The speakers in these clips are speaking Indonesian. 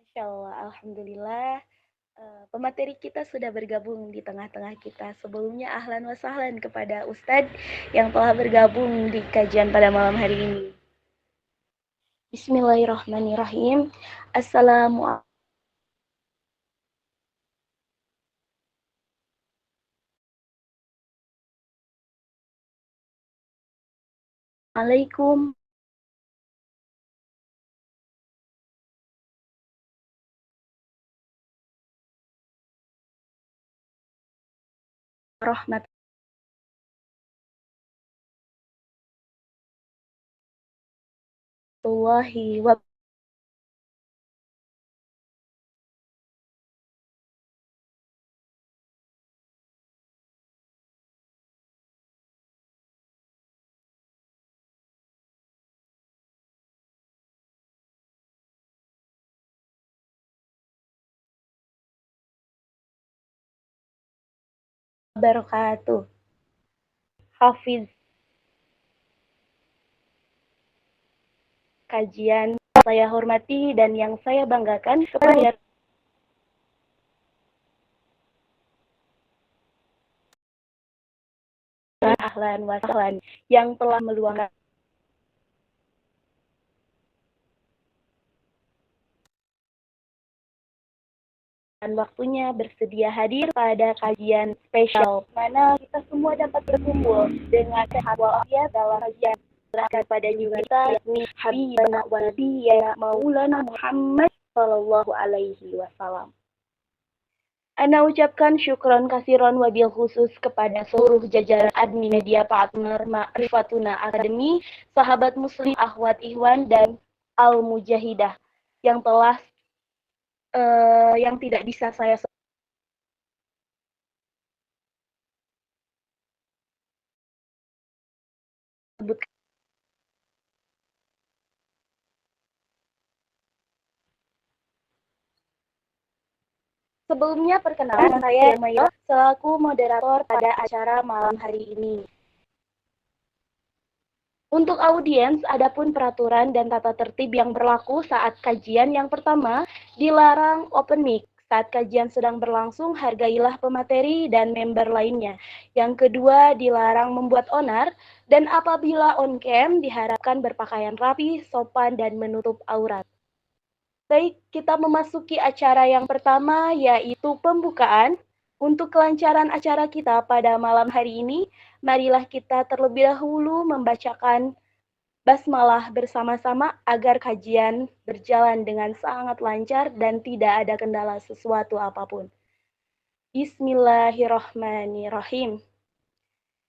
Insyaallah, alhamdulillah, pemateri kita sudah bergabung di tengah-tengah kita. Sebelumnya ahlan wa sahlan kepada Ustadz yang telah bergabung di kajian pada malam hari ini. Bismillahirrahmanirrahim. Assalamualaikum warahmatullahi wabarakatuh. Hafiz kajian saya hormati dan yang saya banggakan kepada ahlan wa sahlan yang telah meluangkan dan waktunya bersedia hadir pada kajian spesial mana kita semua dapat berkumpul dengan sehat walafiat dalam kajian berangkat pada kita yakni Habibana wa Nabiyana Maulana Muhammad Sallallahu Alaihi Wasallam. Ana ucapkan syukron kasiron wabil khusus kepada seluruh jajaran admin media partner Ma'rifatuna Academy, sahabat muslim, akhwat ihwan, dan al-mujahidah yang telah yang tidak bisa saya sebutkan. Sebelumnya perkenalan, saya Mayo selaku moderator pada acara malam hari ini. Untuk audiens, adapun peraturan dan tata tertib yang berlaku saat kajian yang pertama, dilarang open mic. Saat kajian sedang berlangsung, hargailah pemateri dan member lainnya. Yang kedua, dilarang membuat onar, dan apabila on cam, diharapkan berpakaian rapi, sopan, dan menutup aurat. Baik, kita memasuki acara yang pertama, yaitu pembukaan. Untuk kelancaran acara kita pada malam hari ini, marilah kita terlebih dahulu membacakan basmalah bersama-sama agar kajian berjalan dengan sangat lancar dan tidak ada kendala sesuatu apapun. Bismillahirrahmanirrahim.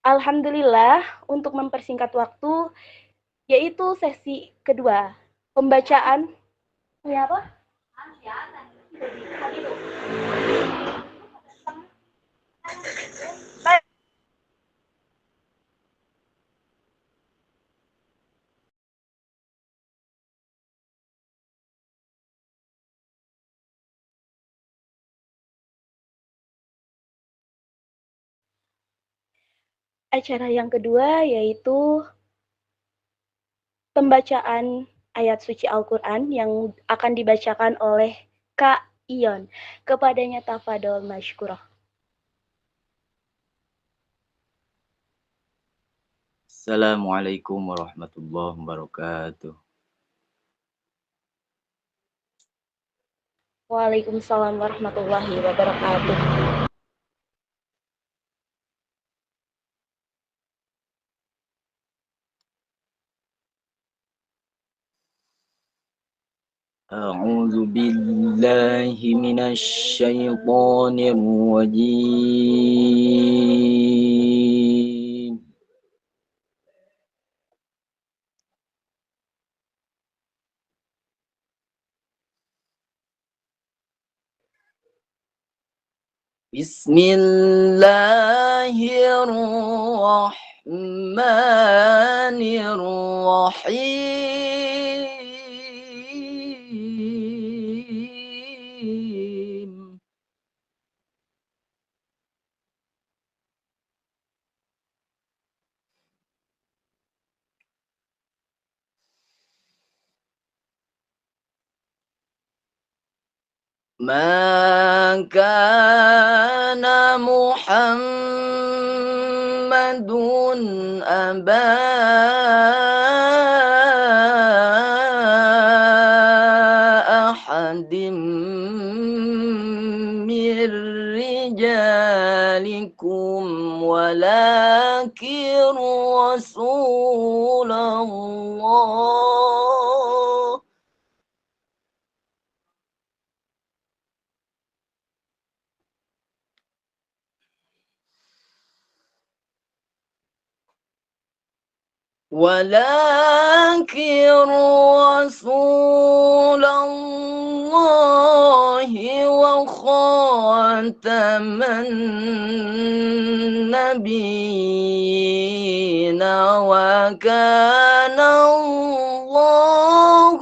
Alhamdulillah, untuk mempersingkat waktu, yaitu sesi kedua. Pembacaan, ini apa? Acara yang kedua yaitu pembacaan ayat suci Al-Quran yang akan dibacakan oleh Kak Ion. Kepadanya tafadol masykurah. Assalamualaikum warahmatullahi wabarakatuh. Waalaikumsalam warahmatullahi wabarakatuh. A'udzu billahi minasy syaithanir rajim. Bismillahirrahmanirrahim. ما كان محمد أبا أحد من رجالكم ولكن رسول الله وخاتم النبيين وكان الله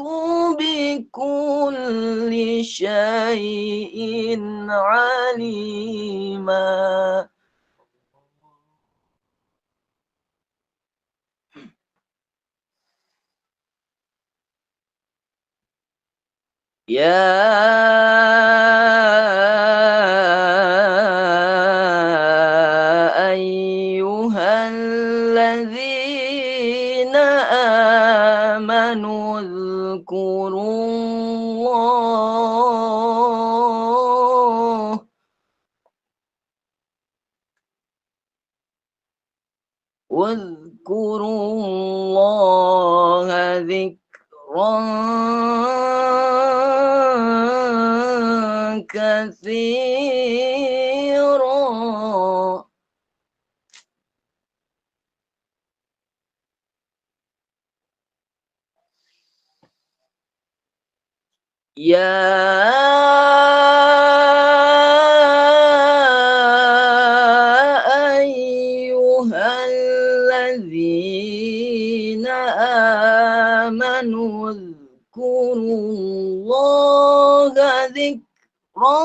بكل شيء عليما. يا أيها الذين آمنوا اذكروا الله ذكرا كثيرا. يا أيها الذين آمنوا اذكروا الله ذكرا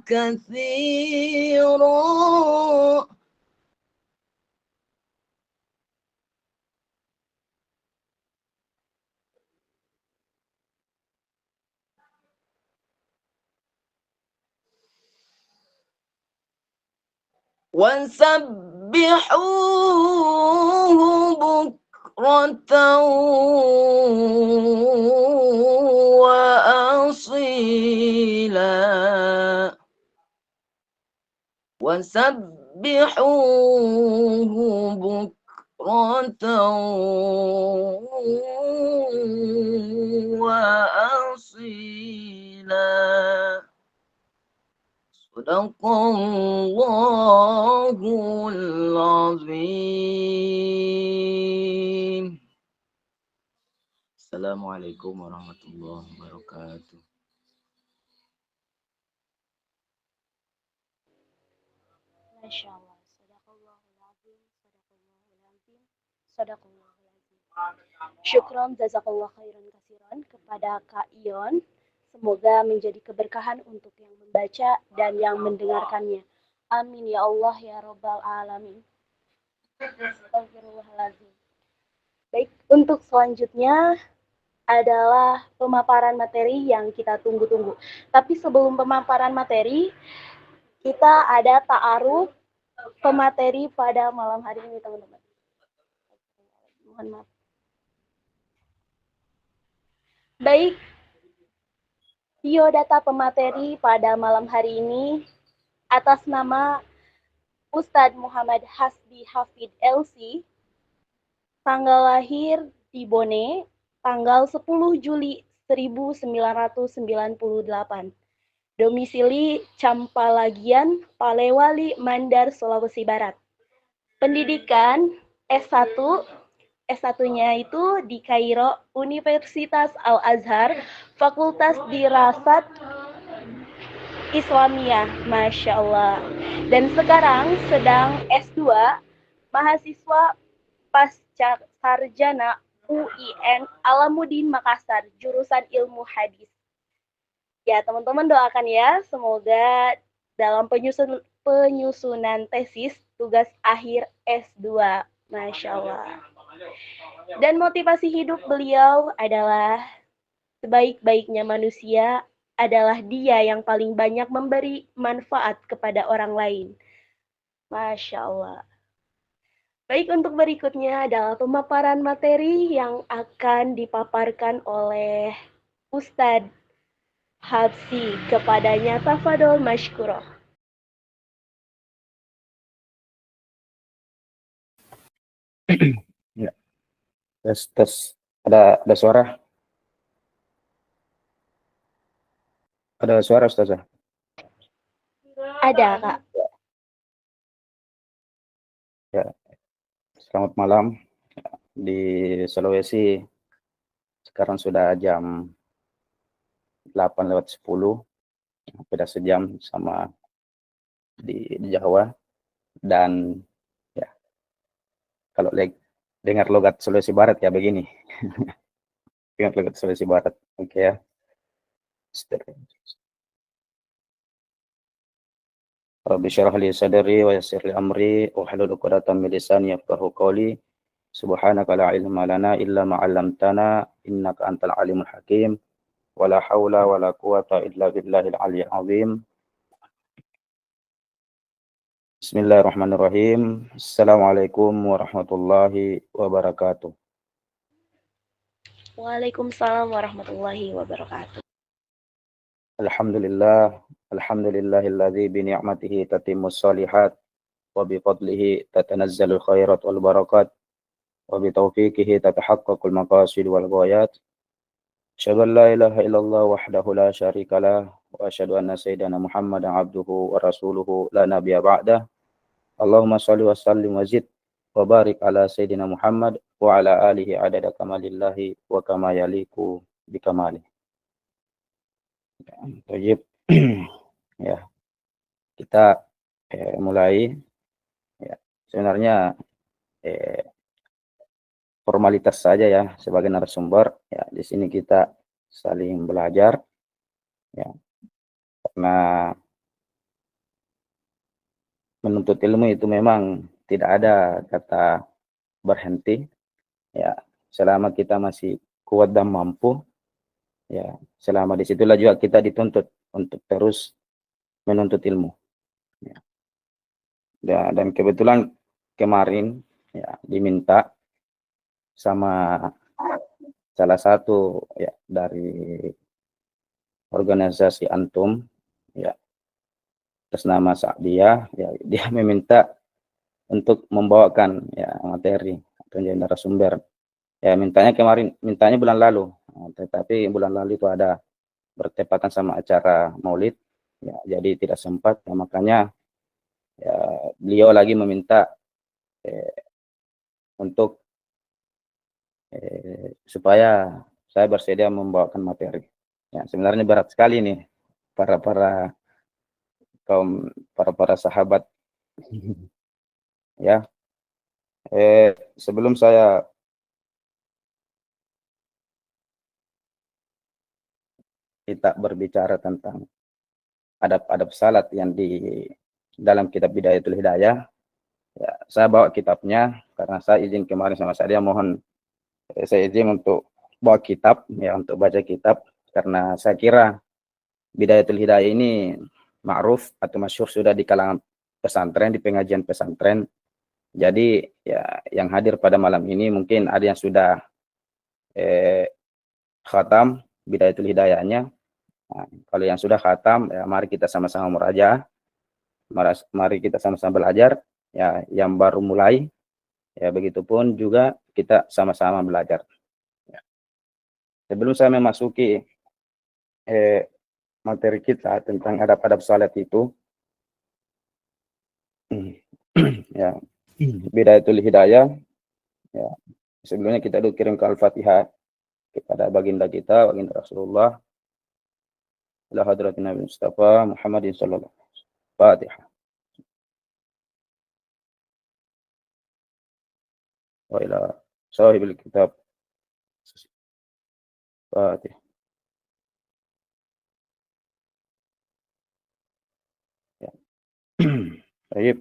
كثيرا. وسبحوه بكرة وأصيلا. وسبحوه بكرة وأصيلا. صدق الله العظيم. Assalamualaikum warahmatullahi wabarakatuh. Masya Allah. Sadaqallahul azim, sadaqallahul azim, sadaqallahul azim. Syukron jazakallah khairan kasiran kepada Kak Ion. Semoga menjadi keberkahan untuk yang membaca dan yang mendengarkannya. Amin ya Allah ya Rabbal Alamin. Astagfirullahaladzim. Baik, untuk selanjutnya adalah pemaparan materi yang kita tunggu-tunggu. Tapi sebelum pemaparan materi, kita ada ta'aruf pemateri pada malam hari ini, teman-teman. Mohon maaf. Baik, biodata pemateri pada malam hari ini atas nama Ustadz Muhammad Hasbi Hafid LC, tanggal lahir di Bone, tanggal 10 Juli 1998. Domisili Campalagian, Palewali, Mandar, Sulawesi Barat. Pendidikan S1, S1-nya itu di Kairo, Universitas Al-Azhar, Fakultas Dirasat Islamiyah, Masya Allah. Dan sekarang sedang S2, mahasiswa pasca sarjana UIN Alamuddin Makassar, jurusan ilmu hadis. Ya, teman-teman doakan ya, semoga dalam penyusunan tesis tugas akhir S2, Masya Allah. Dan motivasi hidup beliau adalah sebaik-baiknya manusia adalah dia yang paling banyak memberi manfaat kepada orang lain. Masya Allah. Baik, untuk berikutnya adalah pemaparan materi yang akan dipaparkan oleh Ustadz Habsi. Kepadanya tafadol mashkurah. Ya, tes. Ada suara? Ada suara, Ustazah? Ada, Kak. Ya, selamat malam. Di Sulawesi sekarang sudah jam 8:10, beda sejam sama di Jawa. Dan ya, kalau dengar logat Sulawesi Barat ya begini. Dengar logat Sulawesi Barat. Oke ya. Rabbi syrah li sadri wa yassir li amri wahlul 'uqdatam min lisani yafqahu qawli. Subhanaka la ilma lana illa ma 'allamtana innaka antal alimul hakim. Wala haula wala quwata illa billahil aliyyil azim. Bismillahirrahmanirrahim. Assalamualaikum warahmatullahi wabarakatuh. Waalaikumsalam warahmatullahi wabarakatuh. Alhamdulillahilladzi bi ni'matihi tatimmus shalihat wa bi fadlihi tatanazzalul khairat wal barakat wa bi taufiqihi tatahaqqaqul maqasid wal ghayat. Asyhadu an la ilaha illallah wahdahu la syarikalah wa asyhadu anna sayyidana Muhammadan abduhu wa rasuluhu la nabiyya ba'dah. Allahumma shalli wa sallim wa zid wa barik ala sayyidina Muhammad wa ala alihi adada kamalillahi wa kama yaliku bi kamali. Baik. Ya. Kita mulai ya. Sebenarnya formalitas saja ya sebagai narasumber ya, di sini kita saling belajar ya, karena menuntut ilmu itu memang tidak ada kata berhenti ya, selama kita masih kuat dan mampu ya, selama disitulah juga kita dituntut untuk terus menuntut ilmu ya. Dan kebetulan kemarin ya diminta sama salah satu ya dari organisasi antum ya, atas nama Sa'diyah ya, dia meminta untuk membawakan ya materi atau jadi narasumber ya, mintanya bulan lalu, tetapi bulan lalu itu ada bertepatan sama acara Maulid ya, jadi tidak sempat ya, makanya ya beliau lagi meminta untuk supaya saya bersedia membawakan materi. Ya, sebenarnya berat sekali nih para sahabat. Ya, sebelum saya kita berbicara tentang adab-adab salat yang di dalam kitab Bidayatul Hidayah, ya, saya bawa kitabnya karena saya izin kemarin sama saya, mohon saya izin untuk bawa kitab ya, untuk baca kitab, karena saya kira Bidayatul Hidayah ini ma'ruf atau masyhur sudah di kalangan pesantren, di pengajian pesantren. Jadi ya yang hadir pada malam ini mungkin ada yang sudah khatam Bidayatul Hidayahnya. Nah, kalau yang sudah khatam ya mari kita sama-sama murajaah. Mari kita sama-sama belajar ya, yang baru mulai ya begitupun juga kita sama-sama belajar. Ya. Sebelum saya memasuki materi kita tentang adab-adab salat itu ya, Bidayatul Hidayah ya, sebelumnya kita dulu kirim ke Al-Fatihah kepada baginda kita, baginda Rasulullah, ila hadratin Nabi Mustafa Muhammadin sallallahu alaihi wasallam. Fatihah. Wa ila sahibil kitab. Fatihah. Ya. Baik.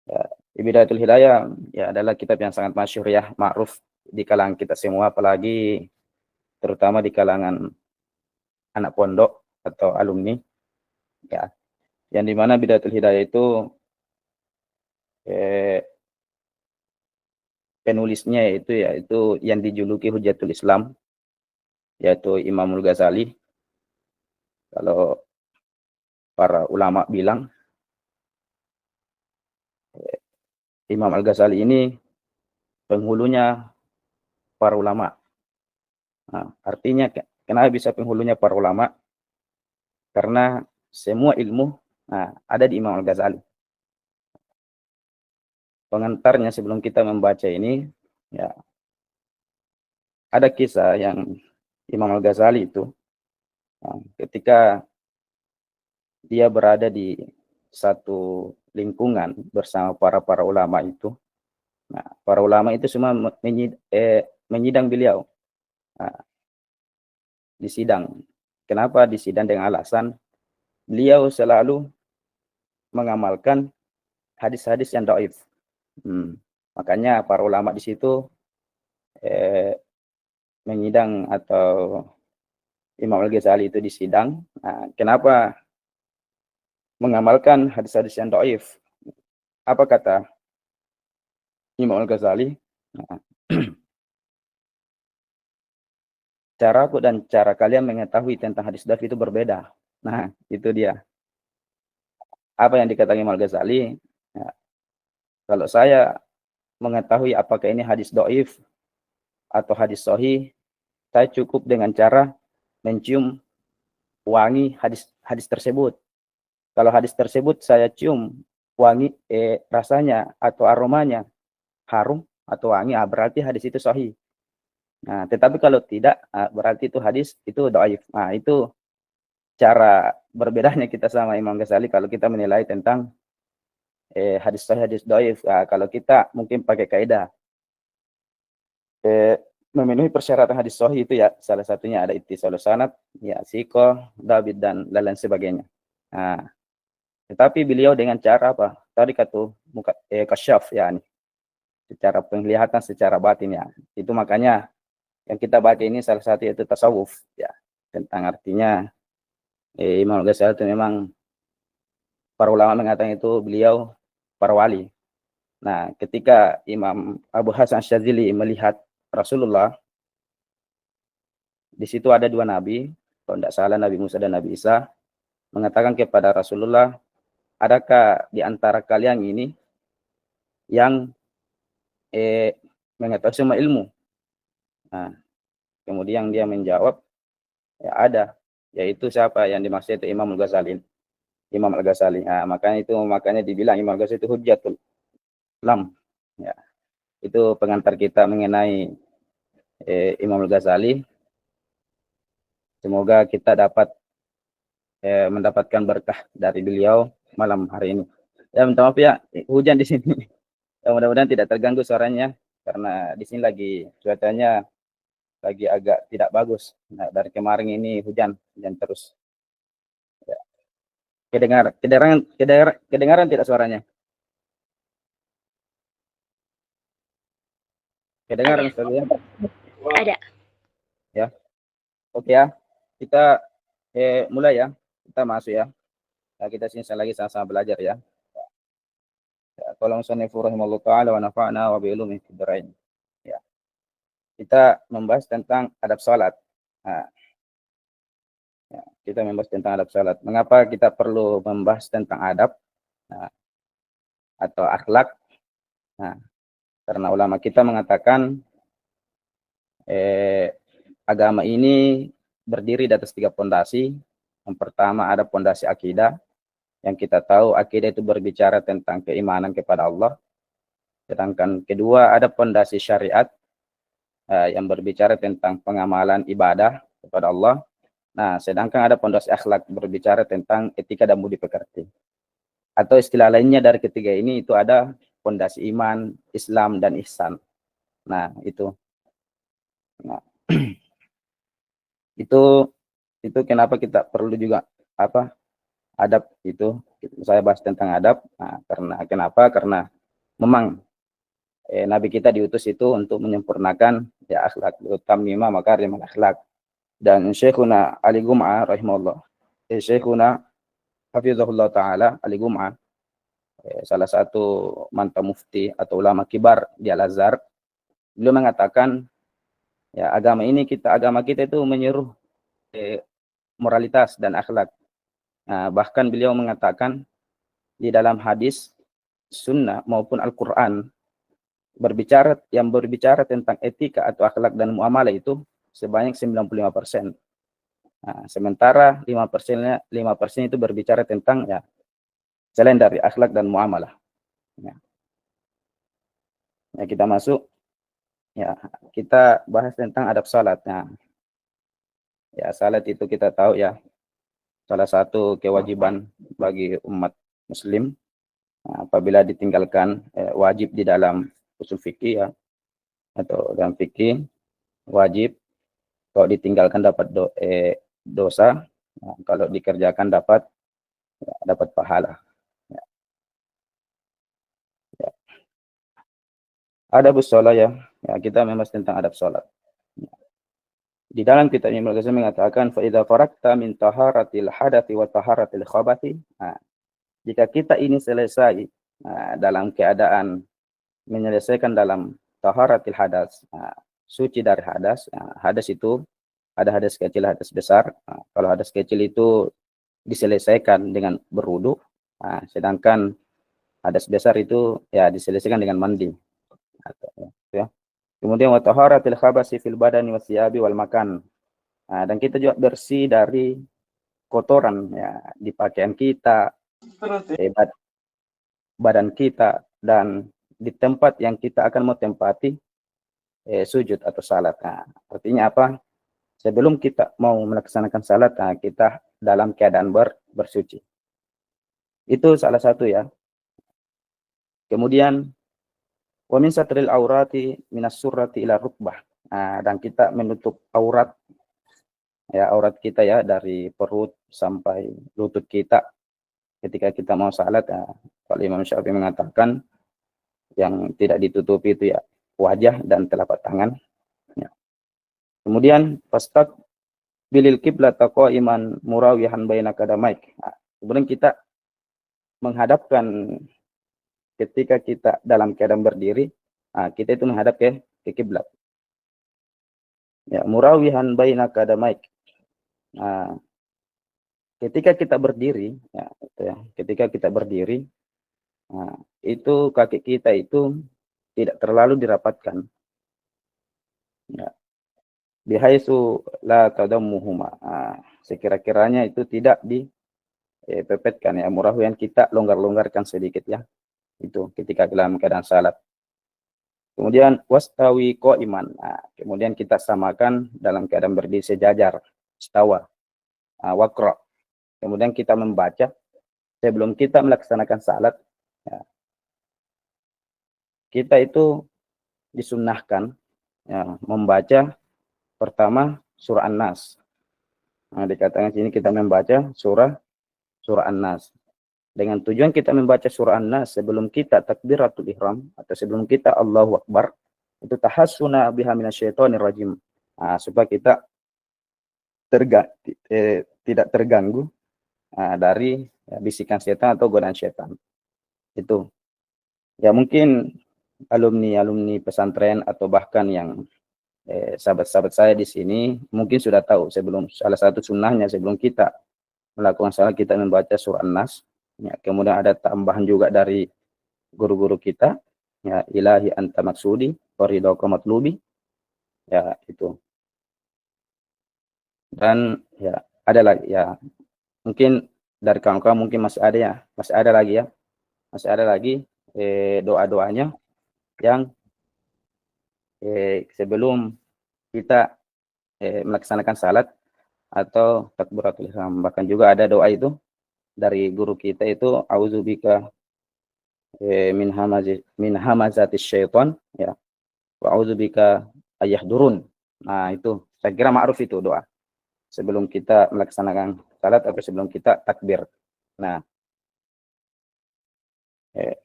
Ya, Bidayatul Hidayah ya adalah kitab yang sangat masyhur ya, ma'ruf di kalangan kita semua, apalagi terutama di kalangan anak pondok atau alumni, ya, yang dimana Bidayatul Hidayah itu penulisnya yaitu yang dijuluki Hujatul Islam, yaitu Imamul Ghazali. Kalau para ulama bilang Imam Al-Ghazali ini penghulunya para ulama. Nah, artinya kenapa bisa penghulunya para ulama? Karena semua ilmu ada di Imam Al-Ghazali. Pengantarnya sebelum kita membaca ini, ya, ada kisah yang Imam Al-Ghazali itu ketika dia berada di satu lingkungan bersama para ulama itu. Nah, para ulama itu semua menyidang beliau di sidang. Kenapa di sidang? Dengan alasan beliau selalu mengamalkan hadis-hadis yang dhaif. Makanya para ulama di situ menyidang atau Imam Al-Ghazali itu di sidang. Nah, kenapa mengamalkan hadis-hadis yang dhaif? Apa kata Imam Al-Ghazali? Nah, caraku dan cara kalian mengetahui tentang hadis dhaif itu berbeda. Nah, itu dia. Apa yang dikatakan Imam Al-Ghazali? Ya, kalau saya mengetahui apakah ini hadis dhaif atau hadis sahih, saya cukup dengan cara mencium wangi hadis tersebut. Kalau hadis tersebut saya cium wangi rasanya atau aromanya harum atau wangi, berarti hadis itu sahih. Nah, tetapi kalau tidak, berarti itu hadis itu dhaif. Nah, itu cara berbedanya kita sama Imam Ghazali kalau kita menilai tentang hadis sahih, hadis dhaif. Kalau kita mungkin pakai kaidah memenuhi persyaratan hadis sahih itu ya salah satunya ada ittisalus sanad, ya siqah, dhabit dan lain sebagainya. Nah, tetapi beliau dengan cara apa? Tadi kata kasyaf, ya, secara penglihatan, secara batin, ya. Itu makanya yang kita baca ini salah satu yaitu tasawuf, ya, tentang artinya Imam Ghazali itu memang para ulama mengatakan itu beliau para wali. Nah, ketika Imam Abu Hasan Syadzili melihat Rasulullah, di situ ada dua nabi, kalau tidak salah Nabi Musa dan Nabi Isa, mengatakan kepada Rasulullah, adakah di antara kalian ini yang mengetahui semua ilmu? Nah, kemudian dia menjawab, ya ada, yaitu siapa yang dimaksud itu Imam Al-Ghazali. Imam Al-Ghazali. Nah, makanya dibilang Imam Al-Ghazali itu Hujjatul Islam. Ya. Itu pengantar kita mengenai Imam Al-Ghazali. Semoga kita dapat mendapatkan berkah dari beliau malam hari ini. Ya, minta maaf ya, hujan di sini. Ya, mudah-mudahan tidak terganggu suaranya karena di sini lagi cuacanya lagi agak tidak bagus. Nah, dari kemarin ini hujan terus. Ya. Kedengaran tidak suaranya? Kedengaran suaranya? Ada. Ya. Oke ya. Kita mulai ya. Kita masuk ya. Nah, kita sini lagi sama-sama belajar ya. Tolong sanifu rahimallahu ta'ala wa nafa'na wa bi'ilumi fiddarain. Ya. Kita membahas tentang adab salat. Nah, ya, kita membahas tentang adab salat. Mengapa kita perlu membahas tentang adab atau akhlak? Nah, karena ulama kita mengatakan agama ini berdiri di atas 3 pondasi. Yang pertama ada pondasi akidah. Yang kita tahu akidah itu berbicara tentang keimanan kepada Allah. Sedangkan kedua ada pondasi syariat yang berbicara tentang pengamalan ibadah kepada Allah. Nah, sedangkan ada pondasi akhlak berbicara tentang etika dan budi pekerti. Atau istilah lainnya dari ketiga ini itu ada pondasi iman, Islam dan ihsan. Nah, itu. Nah, itu kenapa kita perlu juga adab itu. Saya bahas tentang adab. Nah, kenapa? Karena memang Nabi kita diutus itu untuk menyempurnakan ya akhlak, utammima makarimal akhlak. Dan Syekhuna Ali Gum'ah rahimahullah Syekhuna Hafizahullah Ta'ala Ali Gum'ah, salah satu mantan mufti atau ulama kibar di Al-Azhar, beliau mengatakan, ya agama kita itu menyuruh moralitas dan akhlak. Nah, bahkan beliau mengatakan di dalam hadis, sunnah maupun Al-Quran yang berbicara tentang etika atau akhlak dan muamalah itu sebanyak 95%. Nah, sementara 5% itu berbicara tentang ya selain dari akhlak dan muamalah. Ya. Ya, kita masuk, ya kita bahas tentang adab salat. Nah, ya salat itu kita tahu ya salah satu kewajiban bagi umat Muslim. Nah, apabila ditinggalkan wajib di dalam usul fikih ya atau dalam fikih wajib, kalau ditinggalkan dapat dosa, nah, kalau dikerjakan dapat pahala. Ya. Ya. Adab sholat ya, kita membahas tentang adab sholat. Ya. Di dalam kitab Ibnu Al-Ghazali mengatakan, fa idza farakta min taharatil hadathi wa taharatil khabathi. Nah, jika kita ini selesai dalam keadaan menyelesaikan dalam taharatil hadas, suci dari hadas. Hadas itu ada hadas kecil, hadas besar. Kalau hadas kecil itu diselesaikan dengan berwudu, sedangkan hadas besar itu ya diselesaikan dengan mandi. Ya. Kemudian wa taharatil khabasi fil badani wasiyabi wal makan. Dan kita juga bersih dari kotoran ya di pakaian kita, badan kita, dan di tempat yang kita akan mau tempati sujud atau salat. Artinya apa? Sebelum kita mau melaksanakan salat, kita dalam keadaan bersuci. Itu salah satu ya. Kemudian wa min satril aurati minas surrati ila rukbah. Dan kita menutup aurat kita ya dari perut sampai lutut kita ketika kita mau salat. Kalau Imam Syafi'i mengatakan yang tidak ditutupi itu ya wajah dan telapak tangan. Ya. Kemudian pastak bilil qiblat qa'iman murawihan baina qadamaik. Kemudian kita menghadapkan ketika kita dalam keadaan berdiri, kita itu menghadap ke kiblat. Ya, murawihan baina qadamaik. Ketika kita berdiri, ketika kita berdiri, itu kaki kita itu tidak terlalu dirapatkan. Ya. Bihaitsu la tadammuhuma. Sekira-kiranya itu tidak dipepetkan ya, murawihan kita longgar-longgarkan sedikit ya. Itu ketika dalam keadaan salat. Kemudian wastawi qa'iman. Kemudian kita samakan dalam keadaan berdiri sejajar, istawa. Waqra. Kemudian kita membaca sebelum kita melaksanakan salat. Ya. Kita itu disunnahkan ya, membaca pertama surah An-Nas. Dikatakan sini kita membaca surah An-Nas. Dengan tujuan kita membaca surah An-Nas sebelum kita takbiratul ihram atau sebelum kita Allahu Akbar, itu tahassuna biha minasyaitonir rajim. Supaya kita tidak terganggu dari bisikan setan atau godaan setan. Itu. Ya mungkin alumni pesantren atau bahkan yang sahabat-sahabat saya di sini mungkin sudah tahu salah satu sunnahnya sebelum kita melakukan salat kita membaca surah An-Nas. Ya, kemudian ada tambahan juga dari guru-guru kita, ya ilahi anta maksudi wa ridhaka matlubi. Ya itu. Dan ya ada lagi ya. Mungkin dari kawan-kawan mungkin masih ada lagi doa-doanya yang sebelum kita melaksanakan salat atau takbiratul ihram. Bahkan juga ada doa itu dari guru kita itu auzubika min hamazatis syaitan ya wa auzubika ayahdurun. Nah itu saya kira ma'ruf itu doa sebelum kita melaksanakan salat atau sebelum kita takbir. Nah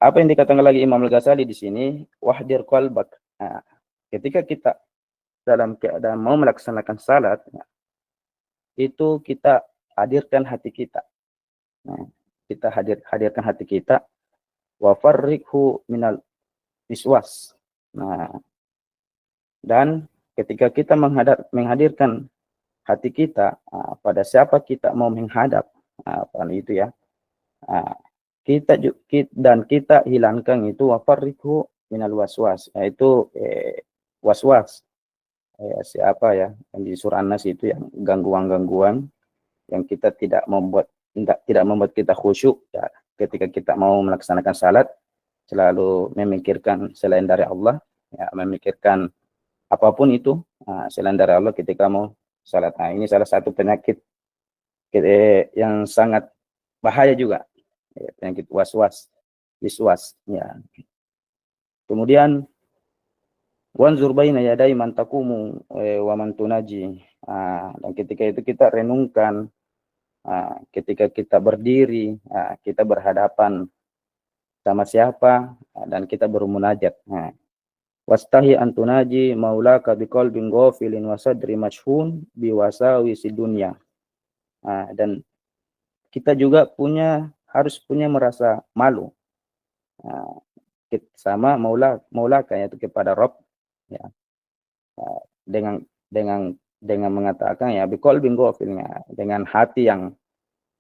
apa yang dikatakan lagi Imam Al-Ghazali di sini, wahdir qalbak. Ketika kita dalam keadaan mau melaksanakan salat, itu kita hadirkan hati kita. Nah, kita hadirkan hati kita. Wa farriqhu minal iswas. Nah, dan ketika kita menghadirkan hati kita, pada siapa kita mau menghadap, itu ya. Kita hilangkan itu wafarriqhu minal waswas, yaitu waswas. Siapa ya yang di surah An-Nas itu yang gangguan-gangguan yang kita tidak membuat kita khusyuk ya, ketika kita mau melaksanakan salat selalu memikirkan selain dari Allah ya, memikirkan apapun itu selain dari Allah ketika mau salat. Nah, ini salah satu penyakit yang sangat bahaya juga ya, penyakit waswas ya. Kemudian wanzur baina yadai man taqumu wa man tunaji. Dan ketika itu kita renungkan ketika kita berdiri, kita berhadapan sama siapa dan kita bermunajat. Wastahi antunaji maulaka biqalbin ghafilin wa sadri mashhun biwasawisi dunya. Dan kita juga harus punya merasa malu sama maulaka, yaitu kepada Rabb ya, dengan mengatakan ya biqalbin ghafilnya, dengan hati yang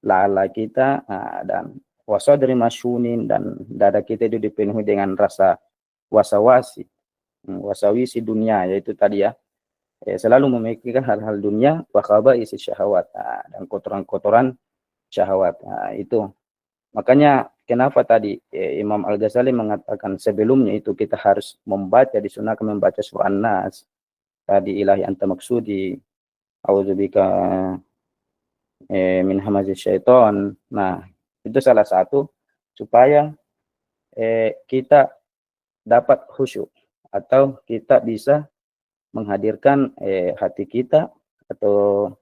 lalai kita, dan wasadri mashunin, dan dada kita itu dipenuhi dengan rasa wasawisi dunia, yaitu tadi ya, selalu memikirkan hal-hal dunia, wa khaba'isi syahwat, dan kotoran-kotoran syahwat. Itu makanya kenapa tadi Imam Al-Ghazali mengatakan sebelumnya itu kita harus membaca, disunahkan membaca surah An-Nas tadi, ilahi anta maksudi, a'udzubika min hamazis syaiton. Nah, itu salah satu supaya kita dapat khusyuk atau kita bisa menghadirkan hati kita, atau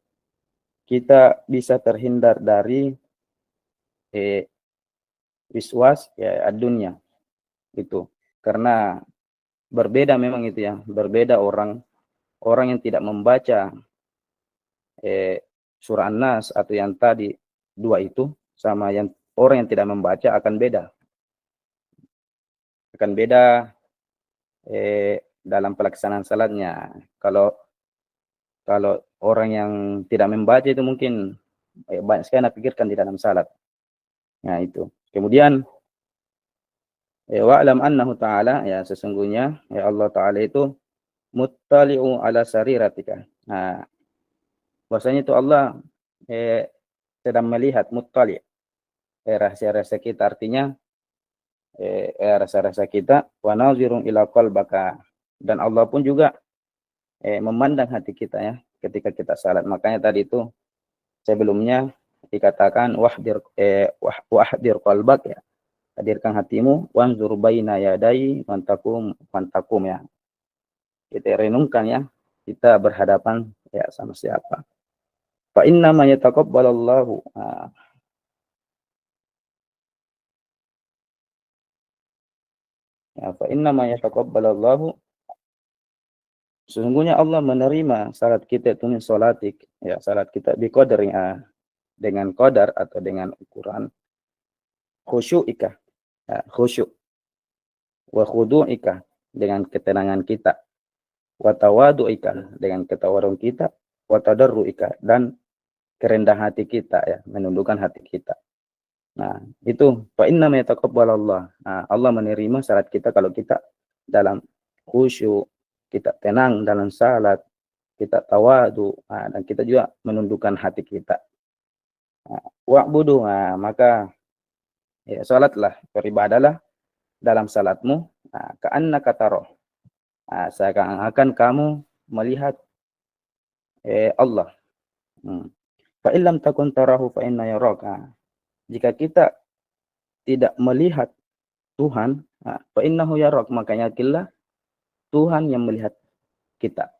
kita bisa terhindar dari wiswas ya dunia itu. Karena berbeda memang itu ya, berbeda orang yang tidak membaca surah An-Nas atau yang tadi dua itu, sama yang orang yang tidak membaca akan beda dalam pelaksanaan salatnya. Kalau orang yang tidak membaca itu mungkin banyak sekali pikirkan di dalam salat. Nah, itu. Kemudian wa'lam annahu ta'ala, ya sesungguhnya ya Allah Ta'ala itu muttali'u ala sariratika. Nah, bahwasanya itu Allah sedang melihat, muttali' rahasia-rahasia kita, artinya rasa-rasa kita, wa nazirun ila qalbaka, dan Allah pun juga memandang hati kita ya ketika kita salat. Makanya tadi itu sebelumnya dikatakan wahdir qalbak ya, hadirkan hatimu, wanzur baina yadai mantakum ya, kita renungkan ya, kita berhadapan ya sama siapa. Fa inna ma yataqabbalallahu fa inna ma yataqabbalallahu, sesungguhnya Allah menerima salat kita itu min salatik ya, salat kita biqadri dengan qadar atau dengan ukuran khusyu'ika ya, khusyuk, wa khudu'ika dengan ketenangan kita, wa tawadu'ika dengan ketawaduan kita, wa tadarru'ika dan kerendah hati kita ya, menundukkan hati kita. Nah, itu fa inna ma yataqabbalallah. Nah, Allah menerima salat kita kalau kita dalam khusyuk, kita tenang dalam salat, kita tawadu, dan kita juga menundukkan hati kita. Wa'budu, maka ya salatlah, beribadahlah dalam salatmu ka'annaka tarahu, seakan-akan kamu melihat Allah. Fa illam takun tarahu fa inna yaraka. Jika kita tidak melihat Tuhan, fa innahu yarak, maka yakinlah Tuhan yang melihat kita.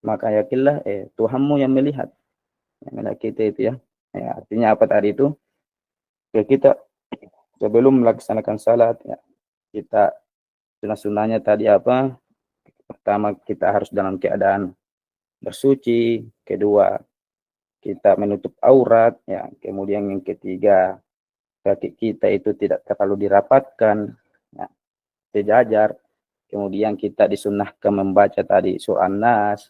Maka yakinlah Tuhanmu yang melihat kita itu ya. Artinya apa tadi itu? Ya, kita sebelum melaksanakan salat ya, kita sunah-sunahnya tadi apa? Pertama, kita harus dalam keadaan bersuci. Kedua, kita menutup aurat, ya. Kemudian yang ketiga, kaki kita itu tidak terlalu dirapatkan, ya, sejajar. Kemudian kita disunnahkan membaca tadi surah An-Nas,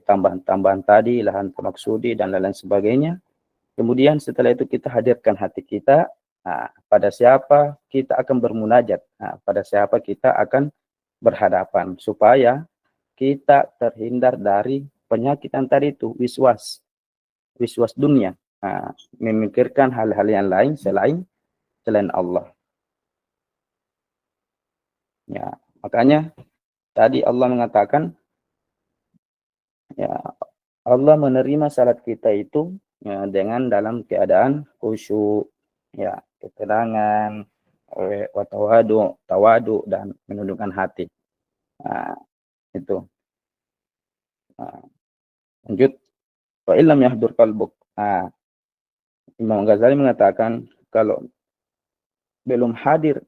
tambahan-tambahan tadi, lahan maksudi dan lain-lain sebagainya. Kemudian setelah itu kita hadirkan hati kita, pada siapa kita akan bermunajat, pada siapa kita akan berhadapan, supaya kita terhindar dari penyakit yang tadi itu, wiswas dunia, memikirkan hal-hal yang lain selain Allah. Ya, makanya tadi Allah mengatakan, ya, Allah menerima salat kita itu, ya, dengan dalam keadaan khusyuk, ya, ketenangan, tawadu dan menundukkan hati. Itu. Lanjut. Wa illam yahdur qalbuk. Imam Ghazali mengatakan kalau belum hadir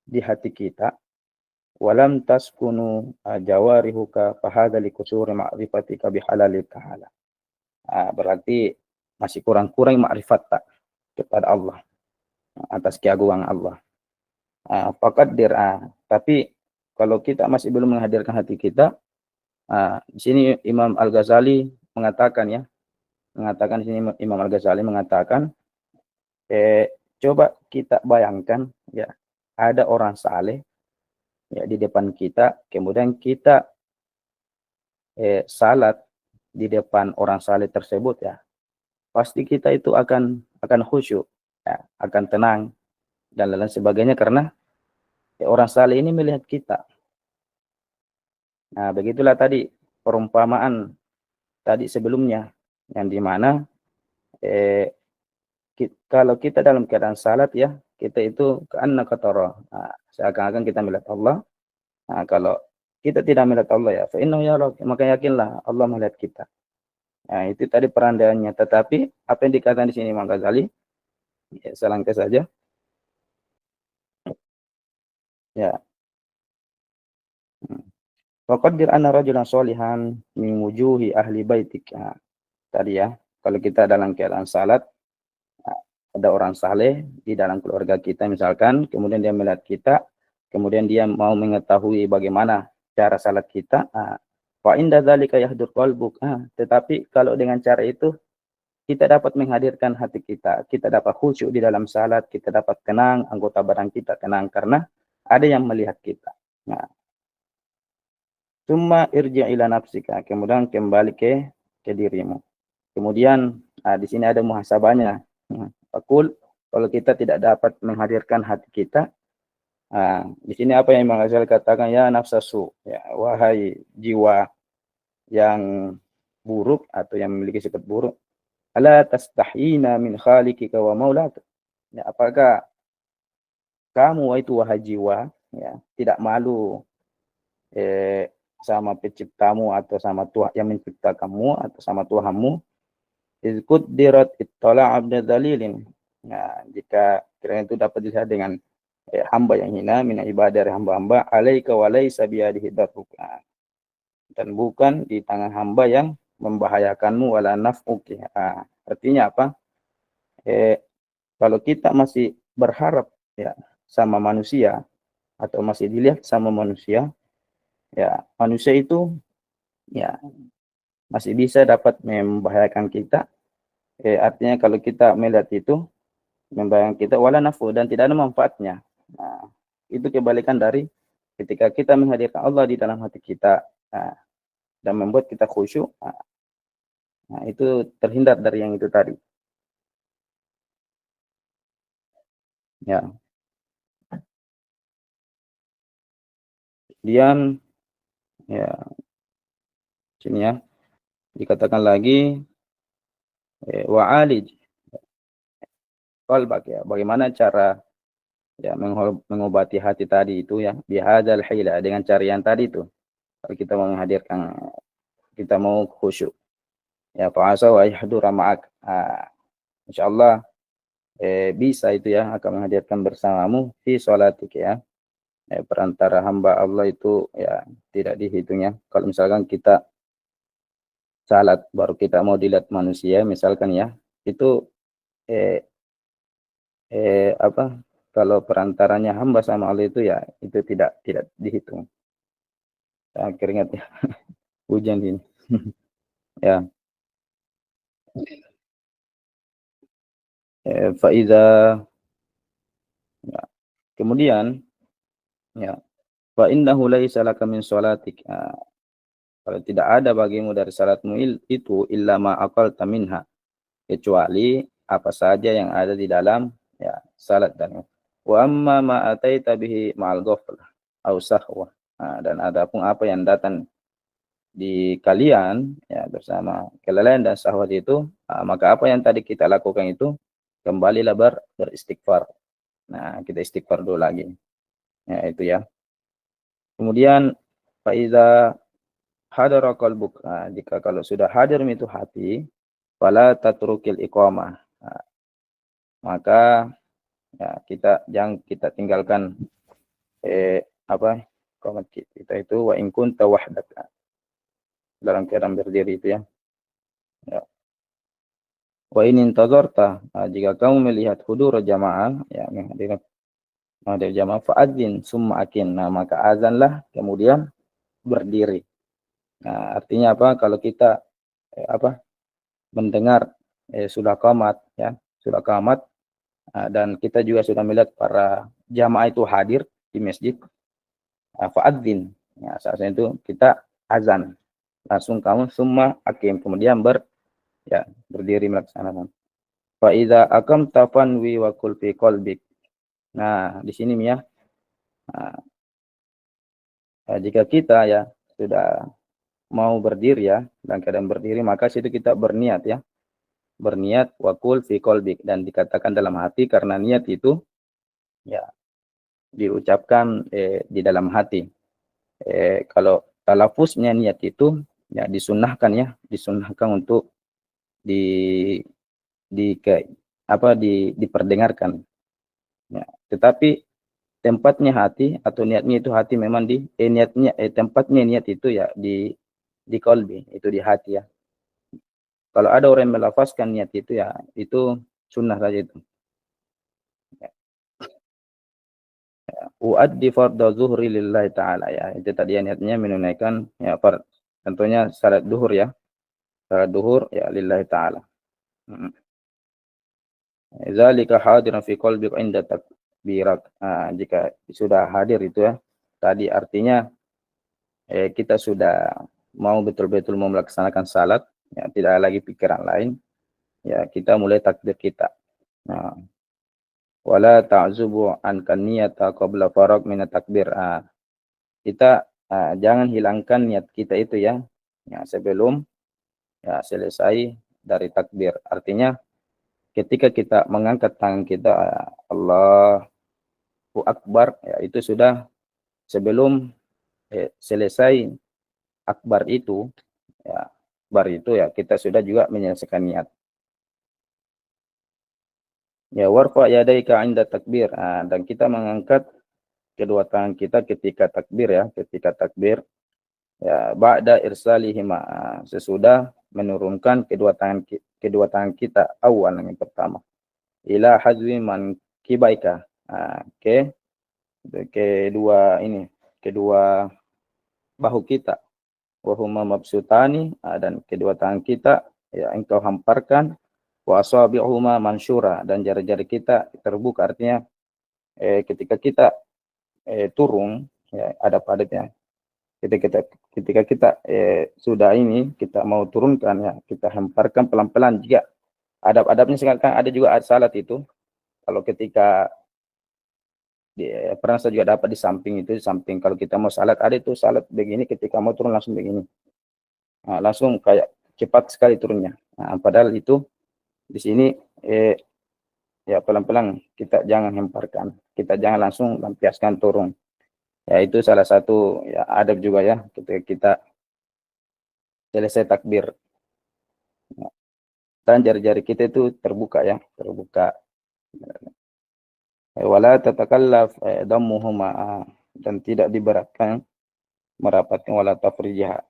di hati kita, walam taskunu jawarihuka fahadha likusuri ma'rifatika bihalalil ta'ala. Berarti masih kurang-kurang ma'rifat kepada Allah, atas keagungan Allah. Faqaddir, tapi kalau kita masih belum menghadirkan hati kita, di sini Imam Al-Ghazali mengatakan, ya, di sini Imam Al-Ghazali mengatakan, coba kita bayangkan, ya, ada orang saleh, ya, di depan kita, kemudian kita salat di depan orang saleh tersebut, ya, pasti kita itu akan khusyuk, ya, akan tenang dan lain sebagainya, karena orang saleh ini melihat kita. Nah, begitulah tadi perumpamaan tadi sebelumnya, yang dimana kalau kita dalam keadaan salat, ya, kita itu ka'annaka tara, seakan-akan kita melihat Allah. Kalau kita tidak melihat Allah, ya, fa innahu yarak, maka yakinlah Allah melihat kita. Nah, itu tadi perandaiannya. Tetapi apa yang dikatakan di sini Imam Ghazali, ya, selangkah saja. Ya. Faqaddir anna rajulan sholihan min wujuhi ahli baitik. Tadi, ya, kalau kita dalam keadaan salat, ada orang saleh di dalam keluarga kita misalkan, kemudian dia melihat kita, kemudian dia mau mengetahui bagaimana cara salat kita, fa inda dzalika yahdur qalbuk. Tetapi kalau dengan cara itu kita dapat menghadirkan hati kita, kita dapat khusyuk di dalam salat, kita dapat tenang, anggota badan kita tenang karena ada yang melihat kita. Nah, summa irji' ila nafsika, kemudian kembali ke dirimu. Kemudian di sini ada muhasabahnya. Fakul, kalau kita tidak dapat menghadirkan hati kita, di sini apa yang Imam Ghazali katakan, ya nafsasu, ya, wahai jiwa yang buruk atau yang memiliki sifat buruk, ala tastahina min khaliqika wa maulaka. Ya, apakah kamu itu wahai jiwa, ya, tidak malu sama penciptamu atau sama Tuhan yang menciptakanmu atau sama Tuhanmu? Izkud dirat ittala' abda dalilin. Nah, jika kiranya itu dapat dilihat dengan hamba yang hina min ibadah hamba-hamba, alaika wa laysa biyadihi darruka, dan bukan di tangan hamba yang membahayakanmu, wala naf'uki. Artinya apa? Kalau kita masih berharap, ya, sama manusia atau masih dilihat sama manusia, ya, manusia itu, ya, masih bisa dapat membahayakan kita. Artinya kalau kita melihat itu membahayakan kita, wala nafu, dan tidak ada manfaatnya. Nah, itu kebalikan dari ketika kita menghadirkan Allah di dalam hati kita, dan membuat kita khusyuk. Nah, itu terhindar dari yang itu tadi. Ya. Kemudian, ya, sini, ya, dikatakan lagi, wa'alij qalbak, ya, bagaimana cara, ya, mengobati hati tadi itu, ya, bihadzal hila, dengan cara yang tadi itu. Kalau kita mau menghadirkan, kita mau khusyuk, ya, fa'asa wa yahdura ma'ak, insyaallah bisa itu, ya, akan menghadirkan bersamamu fi sholatik, ya. Perantara hamba Allah itu, ya, tidak dihitung, ya. Kalau misalkan kita salat baru kita mau dilihat manusia misalkan ya, itu apa, kalau perantaranya hamba sama Allah itu ya itu tidak dihitung. Keringat ya, hujan ini. Ya, faiza, ya. Kemudian ya, fa innahu laisa laka min sholatik. Kalau tidak ada bagimu dari salatmu itu illa ma aqalta minha, kecuali apa saja yang ada di dalam ya salat dan wa amma ma ataita bihi ma'al ghaflah au sahwa. Dan adapun apa yang datang di kalian ya bersama kelalaian dan syahwat itu, maka apa yang tadi kita lakukan itu kembalilah beristighfar. Nah, kita istighfar dulu lagi. Ya, itu ya. Kemudian faiza hadara qalbuk, jika kalau sudah hadir itu hati, fala tatrukil iqamah. Maka ya kita tinggalkan apa iqamat kita itu wa in kunta wahdak, dalam keadaan berdiri itu ya. Ya. Wa in intazarta, jika kamu melihat hudur jamaah ya hadir jamaah fa'adzin summa akin. Nah, maka azanlah kemudian berdiri. Nah, artinya apa? Kalau kita mendengar sudah qamat ya, sudah qamat, dan kita juga sudah melihat para jamaah itu hadir di masjid, fa'adzin. Ya, saatnya itu kita azan. Langsung kamu summa akim, kemudian berdiri melaksanakan. Fa idza aqamta fanwi wa qul fi qalbik. Nah, di sini ya. Jika kita ya sudah mau berdiri ya, dan keadaan berdiri, maka situ kita berniat ya. Berniat wa qul fi qalbik, dan dikatakan dalam hati, karena niat itu ya diucapkan di dalam hati. Kalau talafuznya niat itu ya disunahkan untuk diperdengarkan. Ya, tetapi tempatnya hati atau niatnya itu hati memang tempatnya niat itu ya di qalbi, itu di hati ya. Kalau ada orang yang melafazkan niat itu ya itu sunnah saja itu. Ya. Uaddi fardhu zuhri lillahi ta'ala ya. Itu tadi niatnya menunaikan ya tentunya salat duhur ya. Salat duhur ya lillahi ta'ala. Zalika hadiran fi qalbika inda takbirak. Jika sudah hadir itu ya, tadi artinya kita sudah mau betul-betul melaksanakan salat, ya tidak lagi pikiran lain, ya kita mulai takbir kita. Nah, wala ta'zubu an kaniyata qabla farag min takbir. Kita jangan hilangkan niat kita itu ya, sebelum ya selesai dari takbir. Artinya ketika kita mengangkat tangan kita Allahu Akbar, ya itu sudah sebelum selesai akbar itu ya kita sudah juga menyelesaikan niat. Ya warfa yadaika 'inda takbir, dan kita mengangkat kedua tangan kita ketika takbir ya, ya ba'da irsalihima, sesudah menurunkan kedua tangan kita awal yang pertama ila hazwi man kibaika, kedua bahu kita, wa huma mabsutani, dan kedua tangan kita ya engkau hamparkan, wa asabi'uhuma mansyura, dan jari-jari kita terbuka. Artinya ketika kita turun ya adab-adabnya, ketika kita sudah kita mau turunkan ya, kita hamparkan pelan-pelan. Jika adab-adabnya sekarang ada juga salat itu, kalau ketika pernah saya juga dapat di samping kalau kita mau salat ada itu salat begini, ketika mau turun langsung begini, langsung kayak cepat sekali turunnya. Padahal itu di sini ya pelan-pelan, kita jangan hemparkan, kita jangan langsung lampiaskan turun. Ya itu salah satu ya adab juga ya ketika kita selesai takbir. Dan jari-jari kita itu terbuka. Wala tatakallaf dammuhuma, dan tidak diberatkan merapatkan, wala tafrijah,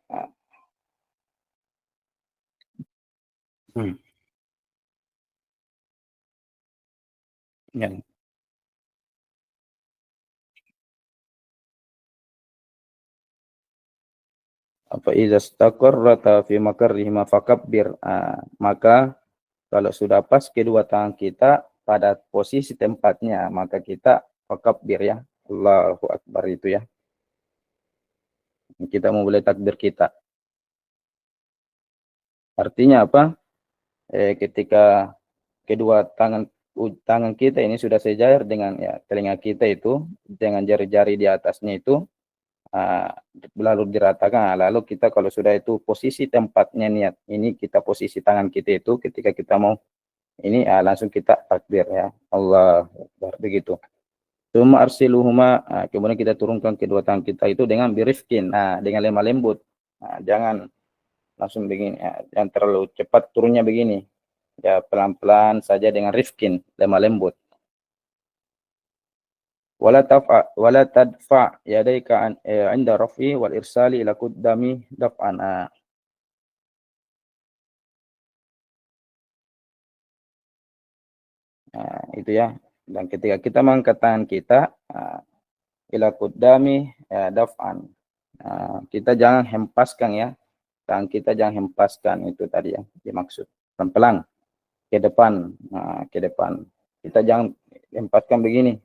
Ya. Apa idza istaqarrata fi makarrihi fakabbir. Maka kalau sudah pas kedua tangan kita pada posisi tempatnya, maka kita fakabbir ya. Allahu Akbar itu ya. Kita memulai takbir kita. Artinya apa? Ketika kedua tangan kita ini sudah sejajar dengan ya telinga kita itu, dengan jari-jari di atasnya itu, lalu diratakan. Lalu kita kalau sudah itu posisi tempatnya niat ini, kita posisi tangan kita itu ketika kita mau ini langsung kita takbir ya. Allah Akbar begitu. Tsumma arsiluhuma, kemudian kita turunkan kedua tangan kita itu dengan birifkin, dengan lemah lembut. Jangan langsung begini, jangan terlalu cepat turunnya begini. Ya pelan-pelan saja dengan rifkin, lemah lembut. Wala tadfa yadaika inda raf'i wal irsali ila qaddami daf'an. Itu ya. Dan ketika kita mengangkat tangan kita ila qaddami daf'an. Kita jangan hempaskan ya. Tangan kita jangan hempaskan, itu tadi yang dimaksud. Pelan-pelan ke depan, ke depan. Kita jangan hempaskan begini.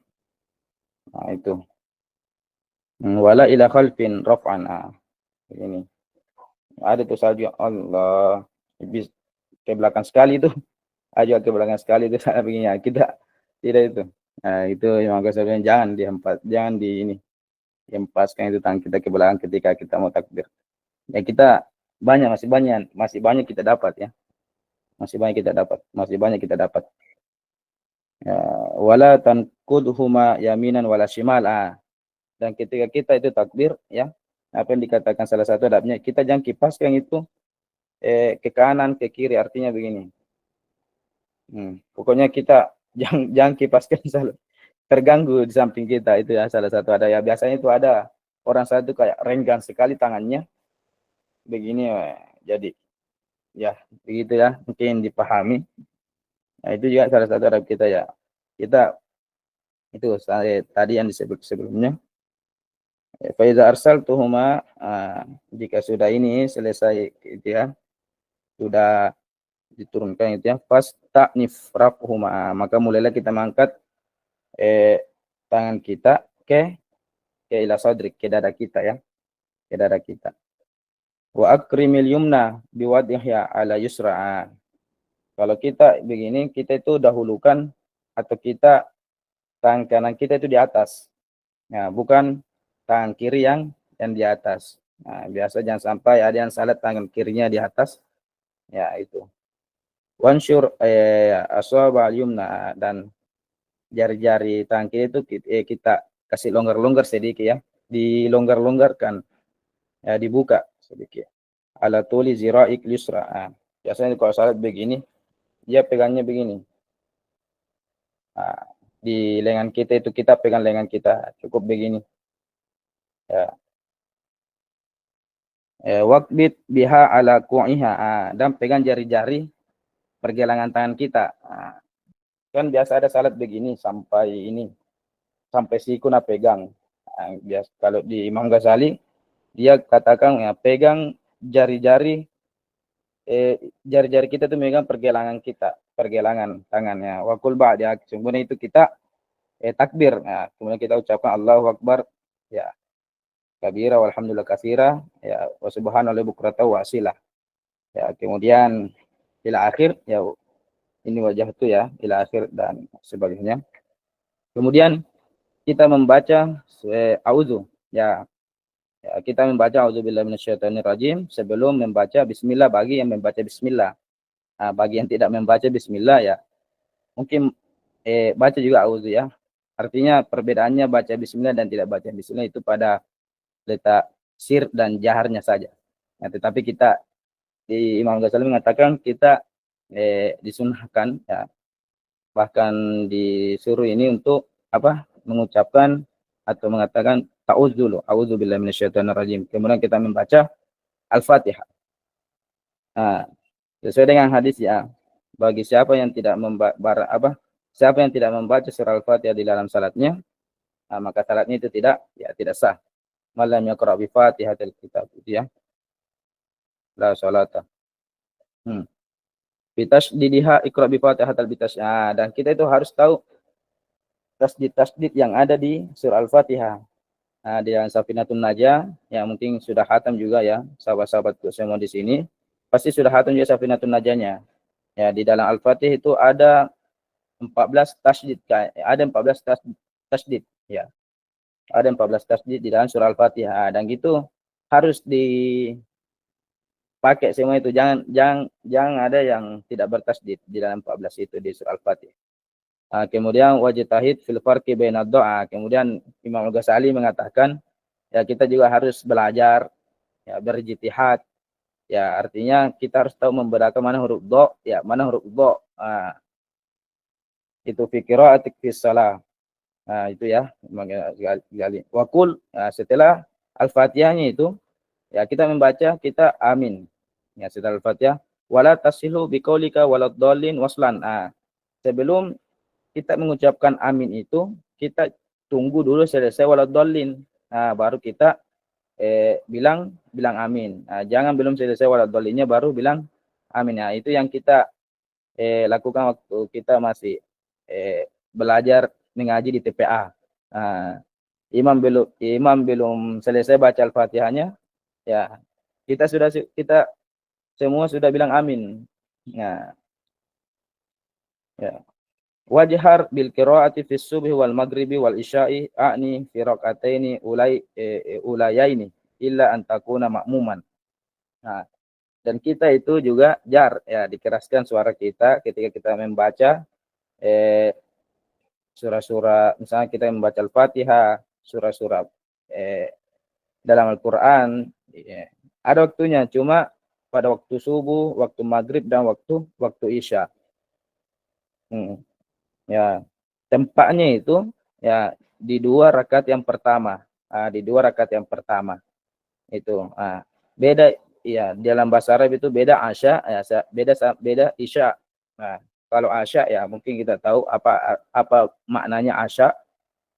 Itu. Wala ila khalfin raf'an. Begini. Ada tuh salju, Allah. Ke belakang sekali itu. Aja ke belakang sekali itu sana begini. Kita tidak itu. Itu yang saya bilang, jangan dihempas, jangan di ini. Hempaskan itu tangan kita ke belakang ketika kita mau takbir. Ya kita masih banyak kita dapat ya. Masih banyak kita dapat. Ya, wala tanqudhuma yaminan wala shimal. Dan ketika kita itu takbir ya, apa yang dikatakan salah satu adabnya, kita jangan kipaskan itu ke kanan ke kiri, artinya begini. Pokoknya kita jangan kipaskan terganggu di samping kita, itu ya salah satu ada ya. Biasanya itu ada orang satu kayak renggang sekali tangannya begini, jadi ya begitu ya, mungkin dipahami. Nah, itu juga salah satu adab kita ya. Kita itu tadi yang disebut sebelumnya. Fa iza arsaltuhuma, jika sudah ini selesai itu ya, sudah diturunkan itu ya, fasta'nif raf'uhuma, maka mulailah kita mengangkat tangan kita ke ila sadrik, ke dada kita ya, ke dada kita. Wa akrimil yumna biwadhiha ala yusra. Kalau kita begini, kita itu dahulukan atau kita tangan kanan kita itu di atas. Nah, bukan tangan kiri yang di atas. Nah, biasa jangan sampai ada yang salah tangan kirinya di atas. Ya, itu. Wansyur aswaba al-yumna, dan jari-jari tangan kiri itu kita kasih longgar-longgar sedikit ya. Dilonggar-longgarkan. Ya, dibuka sedikit. Ala tuli zira'ik yusra. Biasanya kalau salat begini, dia pegangnya begini. Di lengan kita itu kita pegang lengan kita cukup begini. Ya. Waqbit biha ala ku'iha, dan pegang jari-jari pergelangan tangan kita. Kan biasa ada salat begini sampai ini, sampai sikuna pegang. Biasa kalau di Imam Ghazali dia katakan ya, pegang jari-jari kita tuh megang pergelangan kita, pergelangan tangannya. Wa qul ba'da, kemudian itu kita takbir. Nah, kemudian kita ucapkan Allahu Akbar ya, kabira walhamdulillah katsira ya, wa subhanallahi bukratan wa asila. Ya, kemudian ila akhir ya, ini wajah itu ya, ila akhir dan sebagainya. Kemudian kita membaca auzu ya. Ya, kita membaca auzubillahi minasyaitonirrajim sebelum membaca bismillah bagi yang membaca bismillah. Bagi yang tidak membaca bismillah ya, mungkin baca juga auzu ya. Artinya perbedaannya baca bismillah dan tidak baca bismillah itu pada letak sir dan jaharnya saja. Nah, tetapi kita di Imam Ghazali mengatakan kita disunahkan ya, bahkan disuruh ini untuk apa? Mengucapkan atau mengatakan ta'udzu dulu, a'udzubillahi minasyaitonirrajim. Kemudian kita membaca Al-Fatihah. Nah, Sesuai dengan hadis ya. Bagi siapa yang tidak siapa yang tidak membaca surah Al-Fatihah di dalam salatnya, maka salatnya itu tidak sah. Malam yaqra bi Fatihatil kitab itu ya. La salata. Bitasdidiha iqra bi Fatihatil bitas. Dan kita itu harus tahu tasdid yang ada di surah Al-Fatihah. Di dalam Safinatun Najah yang mungkin sudah khatam juga ya, sahabat-sahabatku semua di sini pasti sudah khatam juga Safinatun Najahnya. Ya, di dalam Al-Fatihah itu ada 14 tasdid, ada 14 tasdid ya. Ada 14 tasdid di dalam surah Al-Fatihah dan gitu harus dipakai semua itu. Jangan ada yang tidak bertasdid di dalam 14 itu di surah Al-Fatihah. Kemudian wajtahid fil farqi bainad doa. Kemudian Imam Al-Ghazali mengatakan ya kita juga harus belajar ya berijtihad. Ya artinya kita harus tahu membedakan mana huruf do ya, mana huruf do. Itu fi qira'atik fi shalah. Itu ya Ghazali. Waqul setelah Al-Fatihahnya itu ya kita membaca kita amin. Ya setelah Al-Fatihah wala tasilu biqaulika walad dallin waslan. Sebelum kita mengucapkan amin itu kita tunggu dulu selesai walad dallin. Baru kita bilang amin. Jangan belum selesai walad dallinnya baru bilang amin. Itu yang kita lakukan waktu kita masih belajar mengaji di TPA. Imam belum selesai baca Al-Fatihahnya, ya kita semua sudah bilang amin. Ya. Wajhar bil qiraati fi subhi wal maghribi wal isya'i a'ni fi raq'ataini ulayaini illa an takuna ma'muman. Dan kita itu juga jar ya, dikeraskan suara kita ketika kita membaca surah-surah, misalnya kita membaca Al-Fatihah, surah-surah dalam Al-Qur'an ada waktunya, cuma pada waktu subuh, waktu maghrib dan waktu isya. Ya, tempatnya itu ya di 2 rakaat yang pertama. Di 2 rakaat yang pertama. Itu. Beda ya, dalam bahasa Arab itu beda asya ya, beda isya. Kalau asya ya mungkin kita tahu apa maknanya asya.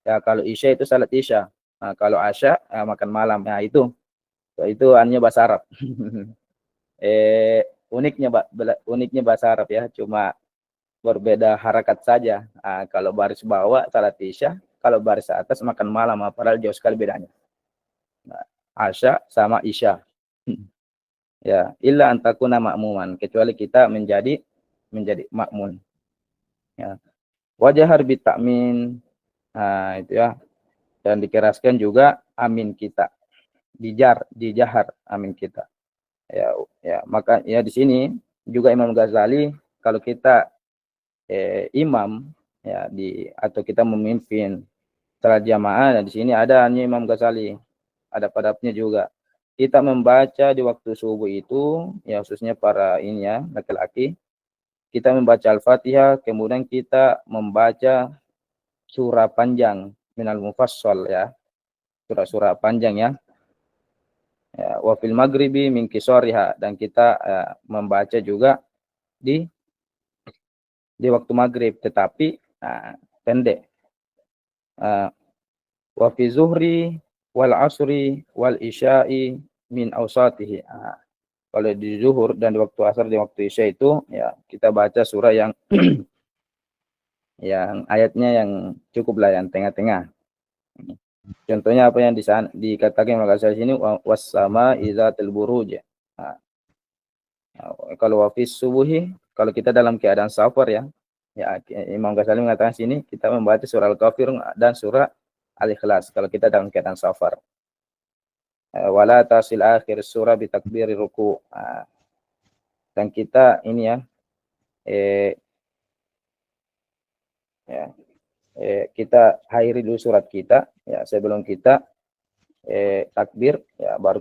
Ya kalau isya itu salat isya. Kalau asya makan malam. Ya itu hanya bahasa Arab. Uniknya bahasa Arab ya, cuma berbeda harakat saja. Kalau baris bawah salat isya, kalau baris atas makan malam, padahal jauh sekali bedanya. Asya sama isya. Ya, illa antakuna ma'muman, kecuali kita menjadi makmun. Ya. Wajahar bitakmin, itu ya. Dan dikeraskan juga amin kita. Dijahar amin kita. Ya, maka ya di sini juga Imam Ghazali kalau kita imam ya atau kita memimpin salat jamaah, dan di sini ada Imam Ghazali, ada padapnya juga. Kita membaca di waktu subuh itu ya, khususnya para ini ya laki-laki, kita membaca Al-Fatihah, kemudian kita membaca surah panjang minal mufassal ya, surah-surah panjang ya. Wa fil maghribi min qisariha, dan kita membaca juga di waktu maghrib, tetapi pendek. Wa fi zuhri wal asri wal isya'i min awsatihi. Kalau di zuhur dan di waktu asar, di waktu isya itu ya kita baca surah yang yang ayatnya yang cukup lah, yang tengah-tengah. Contohnya apa yang dikatakan oleh Ghazali sini, was-sama idzatil buruj. Kalau wa fi subuhi, kalau kita dalam keadaan safar ya, Imam Ghazali mengatakan sini kita membaca surah Al-Kafirun dan surah Al-Ikhlas kalau kita dalam keadaan safar. Wala tasil akhir surah bi takbiri ruku. Dan kita ini ya, kita akhiri dulu surat kita ya, sebelum kita takbir ya, baru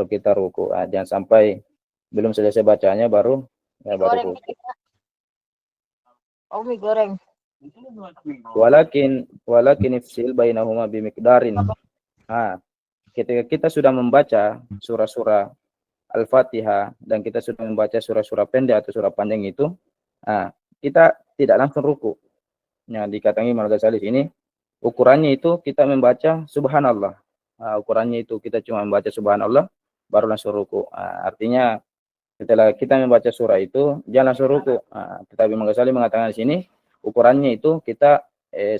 kita ruku. Jangan sampai belum selesai bacanya baru ruku. Mie goreng. Walakin ifsil bainahuma bimiqdarin. Ketika kita sudah membaca surah-surah Al-Fatihah dan kita sudah membaca surah-surah pendek atau surah panjang itu, kita tidak langsung ruku. Nah, dikatakan Imam Al-Ghazali ini ukurannya itu kita membaca subhanallah. Ukurannya itu kita cuma membaca subhanallah baru langsung ruku. Artinya setelah kita membaca surah itu jangan langsung ruku. Tetapi Imam Ghazali mengatakan di sini ukurannya itu kita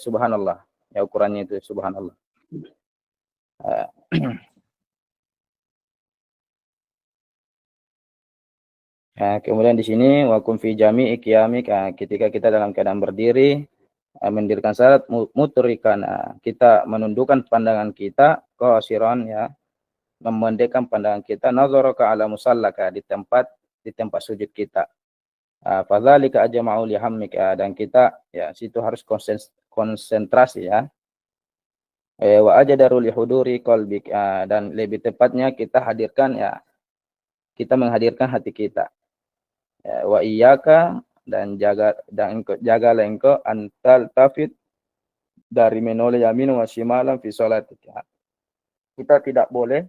subhanallah. Ya, ukurannya itu subhanallah. Kemudian di sini wakum fi jami'i qiyamik, ketika kita dalam keadaan berdiri mendirikan salat mutrikan, kita menundukkan pandangan kita qasiran, ya, memendekkan pandangan kita nazaraka ala musallaka, di tempat sujud kita. Fadzalika ajma'u li hammik, dan kita ya situ harus konsentrasi, ya. Wa ajdaru li huduri qalbik, dan lebih tepatnya kita hadirkan, ya, kita menghadirkan hati kita. Wa iyyaka, dan jagalah engkau antal tafid dari menoleh yamin wa shimalan fi sholatika. Kita tidak boleh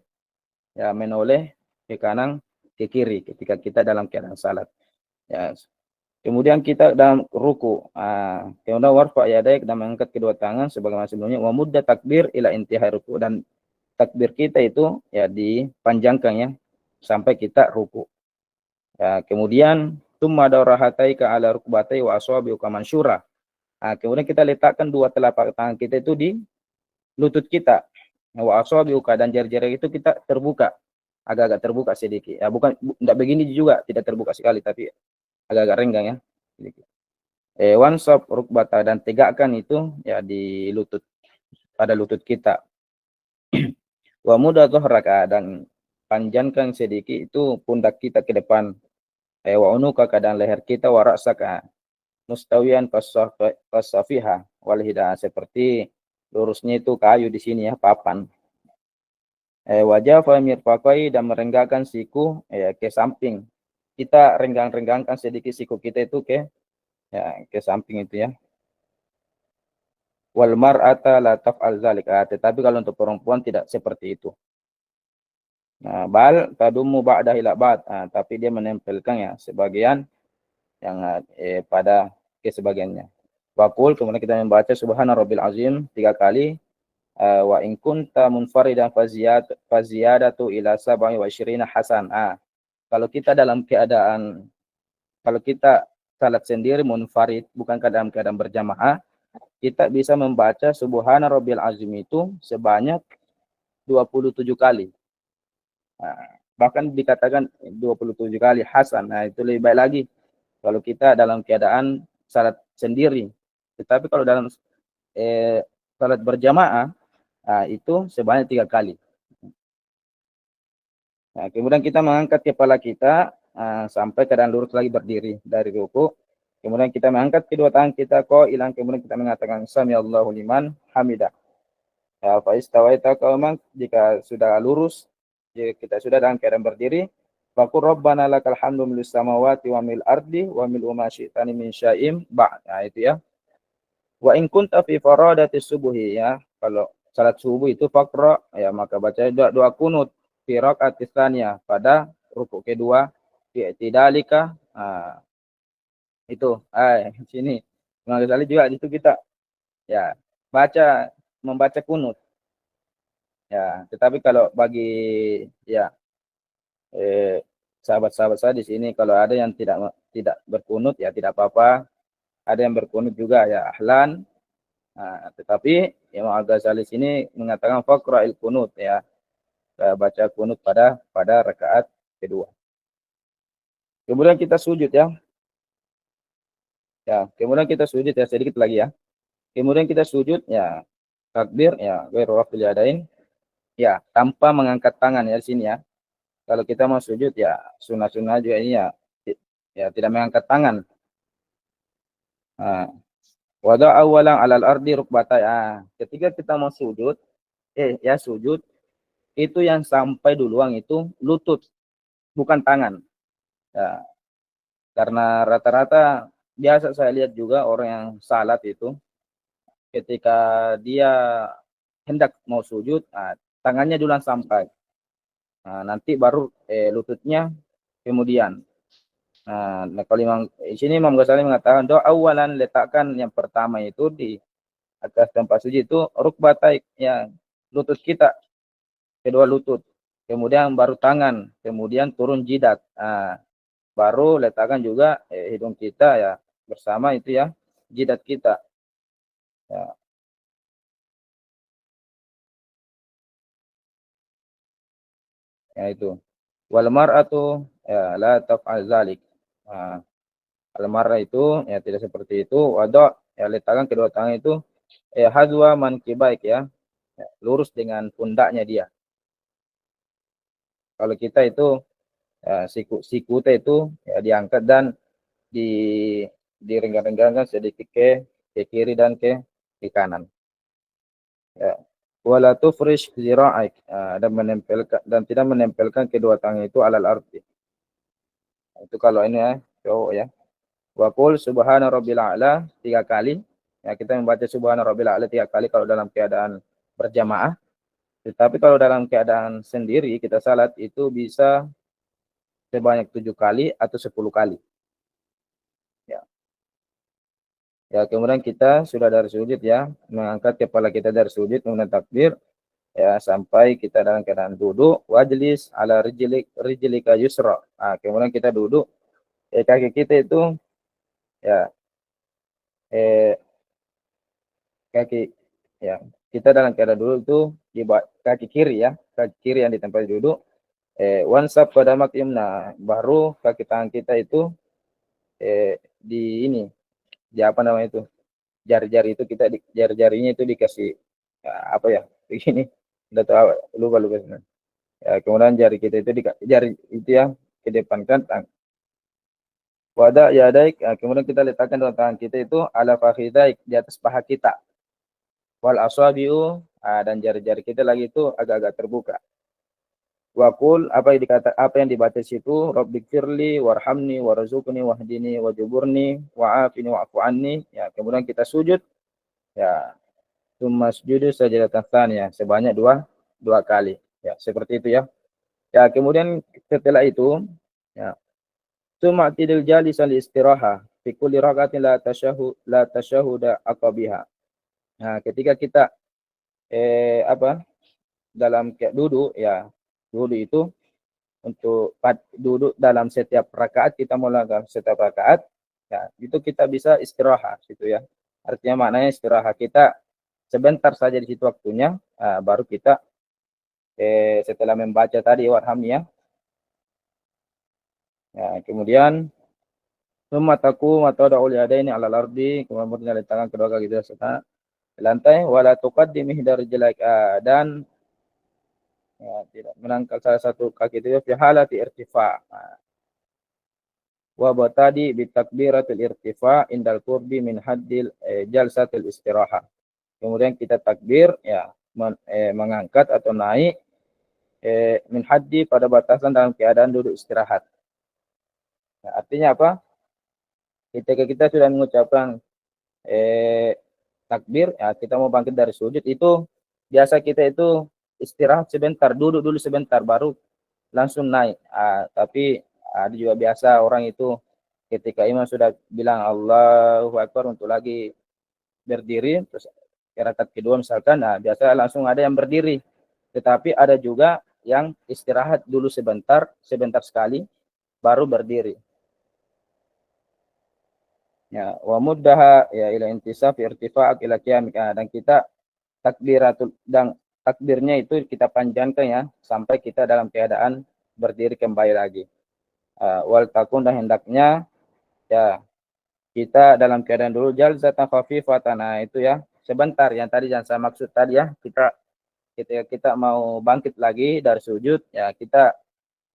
ya menoleh ke kanan ke kiri ketika kita dalam keadaan salat. Ya. Kemudian kita dalam ruku, kemudian warfa yadaik, dan mengangkat kedua tangan sebagaimana sebelumnya. Wa mudda takbir ila intihai ruku, dan takbir kita itu ya dipanjangkan, ya, sampai kita ruku. Ya, kemudian tsumma darahataika ala rukbatai wa asabiuka mansyura. Kemudian kita letakkan dua telapak tangan kita itu di lutut kita. Wa asabiuka, dan jari-jari itu kita terbuka, agak-agak terbuka sedikit. Ya, bukan enggak begini juga, tidak terbuka sekali, tapi agak-agak renggang, ya, sedikit. Wansab rukbata, dan tegakkan itu ya di lutut, pada lutut kita. Wa mudda dhahraka, dan panjangkan sedikit itu pundak kita ke depan. Wa unuka, dan leher kita, wa ra'saka mustawiyan kasafiha wal hidah, seperti lurusnya itu kayu di sini, ya, papan. Wajah fa mirfaqai, dan merenggangkan siku ke samping. Kita renggang-renggangkan sedikit siku kita itu ke samping itu, ya. Wal mar'ata la taf'al dzalik, tetapi kalau untuk perempuan tidak seperti itu. Nah, bal tadumu ba'da ila ba'd, tapi dia menempelkan, ya, sebagian yang pada kesebagiannya. Waqul, kemudian kita membaca subhana rabbil azim 3 kali. Wa in kunta munfaridan faziyadatu ila 27 hasan. Kalau kita dalam keadaan, kalau kita salat sendiri munfarid, bukan dalam keadaan berjamaah, kita bisa membaca subhana rabbil azim itu sebanyak 27 kali. Bahkan dikatakan 27 kali hasan. Itu lebih baik lagi kalau kita dalam keadaan salat sendiri. Tetapi kalau dalam salat berjamaah, itu sebanyak 3 kali. Kemudian kita mengangkat kepala kita sampai keadaan lurus lagi berdiri dari ruku. Kemudian kita mengangkat kedua tangan kita qailan, kemudian kita mengatakan samiallahu liman hamidah. Fa istawaita qauman, jika sudah lurus, jika kita sudah dalam keadaan berdiri, faqur rabbana lakal hamdu milis samawati wa mil ardi wa mil ma syi'tani min syai'in ba'd. Itu, ya. Wa in kunta fi faradatis subuhi, ya. Kalau salat subuh itu faqra, ya, maka baca doa kunut fi raqatis tsaniyah, pada rukuk kedua, fi i'tidalika. Itu sini Imam Ghazali juga itu kita ya membaca kunut, ya. Tetapi kalau bagi ya sahabat-sahabat saya di sini, kalau ada yang tidak berkunut, ya tidak apa-apa. Ada yang berkunut juga, ya ahlan. Tetapi Imam Al-Ghazali sini mengatakan faqra'il kunut, ya, baca kunut pada rakaat kedua. Kemudian kita sujud, ya. Kemudian kita sujud, ya, sedikit lagi, ya. Kemudian kita sujud, ya, takbir, ya, ghairu raf'il yadain, ya, tanpa mengangkat tangan, ya, di sini, ya. Kalau kita mau sujud, ya, sunnah-sunnah juga ini, ya, tidak mengangkat tangan. Wada awalan alal ardi rukbatai. Ketika kita mau sujud, sujud itu yang sampai duluan itu lutut, bukan tangan. Ya, karena rata-rata biasa saya lihat juga orang yang salat itu ketika dia hendak mau sujud, tangannya duluan sampai. Nah, nanti baru lututnya kemudian. Nah, kalau di sini Imam Ghazali mengatakan doa awalan, letakkan yang pertama itu di atas tempat sujud itu rukbatai, yang lutut kita, kedua lutut. Kemudian baru tangan, kemudian turun jidat. Baru letakkan juga hidung kita ya bersama itu ya jidat kita. Ya, ya itu. Wal mar'atu ya la taf'al zalik. Nah, al mar'ah itu ya tidak seperti itu. Wada ya letakkan kedua tangan itu hadwa mankibaik ya. Ya, lurus dengan pundaknya dia. Kalau kita itu ya, siku itu ya diangkat dan di direnggang-renggangkan sedikit ke kiri dan ke kanan. Ya. Wala tufrish zira'ik, dan menempelkan dan tidak menempelkan kedua tangan itu alal ardi. Itu kalau ini ya cowok ya. Wa qul subhana rabbil a'la 3 kali. Ya, kita membaca subhana rabbil a'la 3 kali kalau dalam keadaan berjamaah. Tetapi kalau dalam keadaan sendiri kita salat itu bisa sebanyak 7 kali atau 10 kali. Ya. Ya, kemudian kita sudah dari sujud ya, mengangkat kepala kita dari sujud mengenai takbir ya sampai kita dalam keadaan duduk, wajlis ala rijlika yusra. Kemudian kita duduk, kaki kita itu ya eh, kaki ya kita dalam keadaan duduk itu di kaki kiri ya, kaki kiri yang di tempat duduk. Wansab pada makimna, baru kaki tangan kita itu di ini, di apa namanya itu, jari-jari itu kita jari-jarinya itu dikasih ya, apa ya begini, udah tahu lupa ya, kemudian jari kita itu jari itu ya kedepankan wadah ya daik, kemudian kita letakkan dalam tangan kita itu ala fakhidaik, di atas paha kita, wal asabiu, dan jari-jari kita lagi itu agak-agak terbuka. Wakul apa yang dibaca situ, Rabbighfirli warhamni warzuqni wahdini wajuburni wa'afini wa'fu anni. Ya, kemudian kita sujud ya, tsumma sujudu sajadatan tsaniyah sebanyak dua kali. Ya, seperti itu ya. Ya, kemudian setelah itu ya, tsumma tidil jalisan li istiraha fi kulli rakatin la tasyahuda aqabiha. Nah, ketika kita dalam duduk ya, duduk itu untuk duduk dalam setiap rakaat, kita melakukan setiap rakaat ya, itu kita bisa istirahat gitu ya. Artinya maknanya istirahat kita sebentar saja di situ waktunya, baru kita setelah membaca tadi warhamnya ya, kemudian sumataku atau daul yadaini alal ardi, kemudian letakkan kedua kaki kita serta lantai, wala tuqaddimi dari jelek, dan ya, tidak menangkal salah satu kaki itu fi halati irtifa. Wa batadi bi takbiratil irtifa indal qurbi min haddil jalsatil istiraha. Kemudian kita takbir ya mengangkat atau naik min haddi pada batasan dalam keadaan duduk istirahat. Nah, artinya apa? Ketika kita sudah mengucapkan takbir, ya kita mau bangkit dari sujud, itu biasa kita itu istirahat sebentar, duduk dulu sebentar, baru langsung naik. Tapi ada juga biasa orang itu ketika imam sudah bilang Allahu Akbar untuk lagi berdiri, terus rakaat kedua misalkan, biasa langsung ada yang berdiri. Tetapi ada juga yang istirahat dulu sebentar sekali, baru berdiri. Ya, wa muddaha ya ila intisaf irtifa'ak ila qiyamik, dan kita takbirnya itu kita panjangkan ya sampai kita dalam keadaan berdiri kembali lagi. Wal takun, dan hendaknya ya kita dalam keadaan dulu jalsatan khafifatan, itu ya sebentar, yang tadi yang saya maksud tadi ya, kita mau bangkit lagi dari sujud ya, kita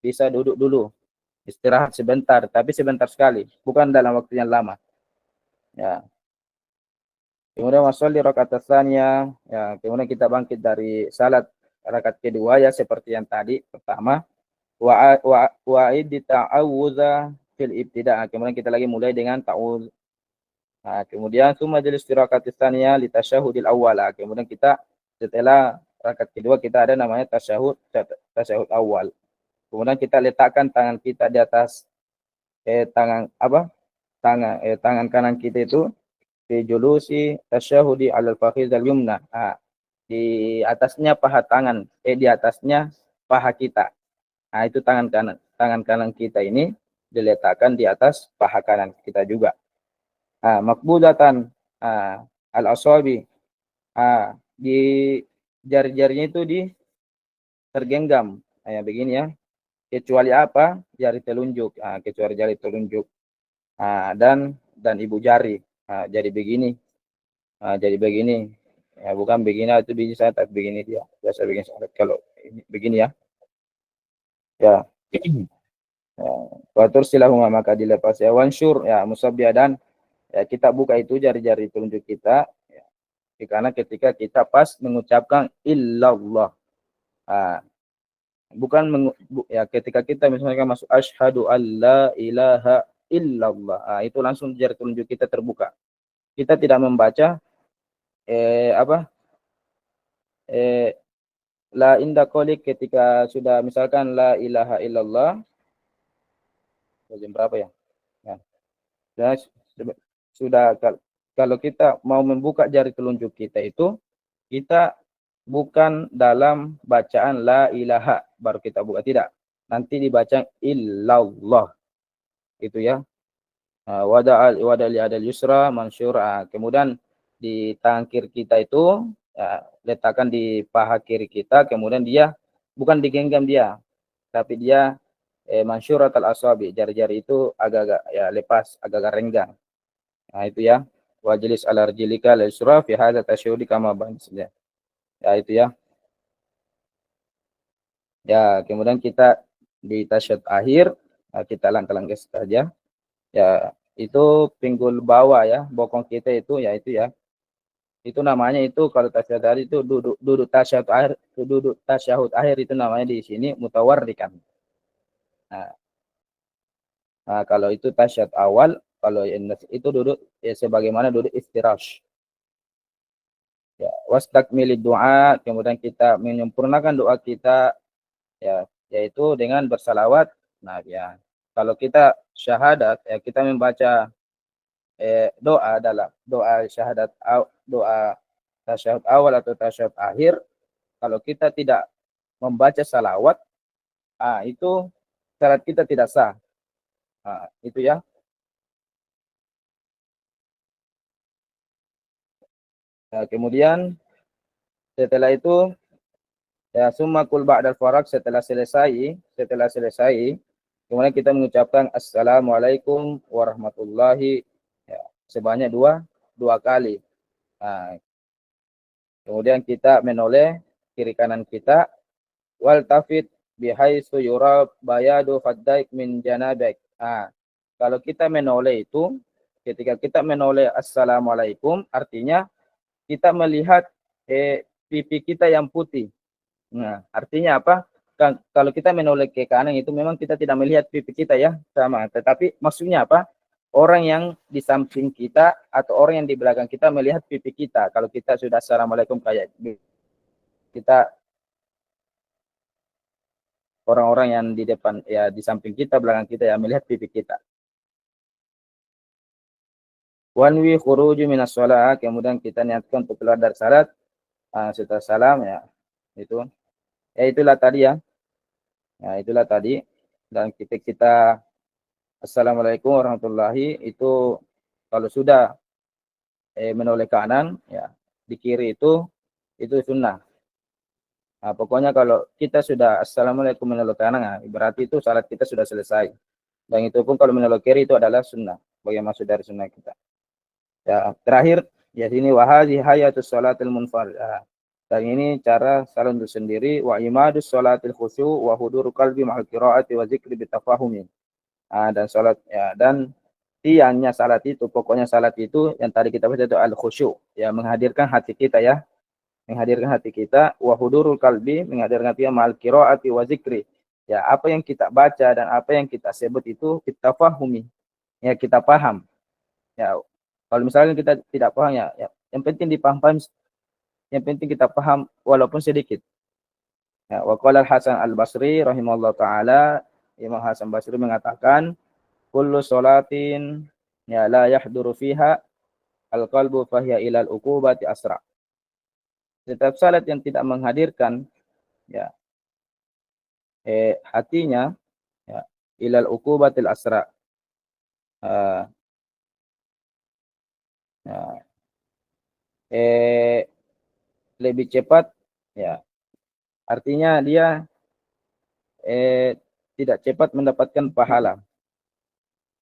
bisa duduk dulu istirahat sebentar, tapi sebentar sekali, bukan dalam waktu yang lama ya. Kemudian wasolli rakaat tsaniyah ya, kemudian kita bangkit dari salat rakaat kedua ya seperti yang tadi pertama. Wa'id ta'awudha fil ibtida', kemudian kita lagi mulai dengan ta'awudz. Kemudian summa jelis rakaat tsaniyah li tasyahudil awwal, kemudian kita setelah rakaat kedua kita ada namanya tasyahud awal. Kemudian kita letakkan tangan kita di atas tangan kanan kita itu di julusi tasyahudi alal fakhidhal yumna. Di atasnya paha tangan, di atasnya paha kita. Itu tangan kanan kita ini diletakkan di atas paha kanan kita juga. Makbudatan al-asabi, di jari-jarinya itu tergenggam, begini ya. Kecuali apa? Jari telunjuk, kecuali jari telunjuk, dan ibu jari, jadi begini, ya bukan begini itu bisa, tapi begini dia biasa begini. Kalau ini begini ya, watur silahuma maka dilepas ya, wansyur ya musabbiadan ya, kita buka itu jari-jari telunjuk kita ya, karena ketika kita pas mengucapkan illallah, bukan ketika kita misalnya masuk asyhadu alla ilaha illallah, itu langsung jari telunjuk kita terbuka. Kita tidak membaca la inda qolik ketika sudah misalkan la ilaha illallah. Jam berapa ya? Sudah kalau kita mau membuka jari telunjuk kita itu, kita bukan dalam bacaan la ilaha baru kita buka, tidak. Nanti dibaca illallah. Itu ya. Wada li adal yusra mansyur. Kemudian di tangan kiri kita itu letakkan di paha kiri kita, kemudian dia bukan digenggam dia, tapi dia mansyurat al-asabi, jari-jari itu agak-agak ya lepas, agak-agak renggang. Itu ya. Wajlis ala rjilika la yusra fi hadza tasyahudi kama bansia. Ya itu ya. Ya, kemudian kita di tasyahud akhir, kita langkah-langkah saja. Ya, itu pinggul bawah ya, bokong kita itu ya itu ya. Itu namanya itu kalau tasyahud akhir itu duduk tasyahud akhir itu namanya di sini mutawarrikan. Nah, kalau itu tasyahud awal, kalau itu duduk ya sebagaimana duduk istirahat. Ya, wastakmilid doa, kemudian kita menyempurnakan doa kita ya, yaitu dengan bersalawat. Nah, ya, kalau kita syahadat ya kita membaca doa dalam doa syahadat, doa tasyahud awal atau tasyahud akhir, kalau kita tidak membaca salawat, itu salat kita tidak sah. Itu ya. Kemudian setelah itu ya summa kul ba'dal farag, setelah selesai kemudian kita mengucapkan assalamualaikum warahmatullahi ya, sebanyak dua kali. Kemudian kita menoleh kiri kanan kita, wal tafid bihaitsu yura bayadu faddaik min janabik. Kalau kita menoleh itu, ketika kita menoleh assalamualaikum, artinya kita melihat pipi kita yang putih. Nah, artinya apa? Kalau kita menoleh ke kanan itu memang kita tidak melihat pipi kita ya, sama. Tetapi maksudnya apa? Orang yang di samping kita atau orang yang di belakang kita melihat pipi kita. Kalau kita sudah assalamualaikum kayak kita, orang-orang yang di depan ya di samping kita, belakang kita ya melihat pipi kita. Wanwi khuruju minas shalah, kemudian kita niatkan untuk keluar dari salat setelah salam ya. Itulah tadi ya. Itulah tadi. Dan kita assalamualaikum warahmatullahi itu kalau sudah menoleh kanan ya, di kiri itu sunnah. Pokoknya kalau kita sudah assalamualaikum menoleh kanan, berarti itu salat kita sudah selesai. Dan itu pun kalau menoleh kiri itu adalah sunnah, bagi masuk dari sunnah kita. Ya, terakhir ya sini wahadhi hayatus sholatil munfarid. Dan ini cara salat untuk sendiri, wa imadus sholatil khusyu' wa hudur qalbi ma'al qiraati wa zikri bitafahumi. Dan salat ya, dan tiangnya salat itu, pokoknya salat itu yang tadi kita baca itu al khusyu', ya menghadirkan hati kita ya. Menghadirkan hati kita, wa hudurul qalbi, menghadirkan hati ma'al qiraati wa zikri. Ya, apa yang kita baca dan apa yang kita sebut itu bitafahumi. Ya, kita paham. Ya, kalau misalnya kita tidak paham ya yang penting dipaham Yang penting kita paham walaupun sedikit. Ya, wa qala Al-Hasan Al-Basri rahimahullah taala, Imam Hasan Basri mengatakan, kullu salatin ya la yahduru fiha al-qalbu fahiya ila al-uqubati asra. Setiap salat yang tidak menghadirkan ya hatinya ya ila al-uqubatil asra. Ya, lebih cepat ya. Artinya dia tidak cepat mendapatkan pahala.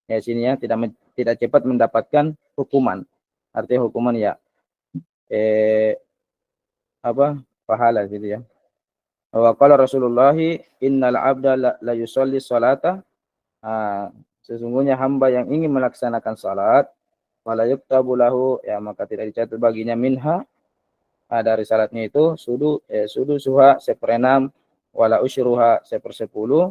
Ya sini ya tidak cepat mendapatkan hukuman. Artinya hukuman ya pahala gitu ya. Wa qala Rasulullah innal abda la yusalli salata, sesungguhnya hamba yang ingin melaksanakan salat wala yuktabu lahu, ya maka tidak dicatat baginya minha, dari salatnya itu sudu suha seperenam wala usyruha sepersepuluh.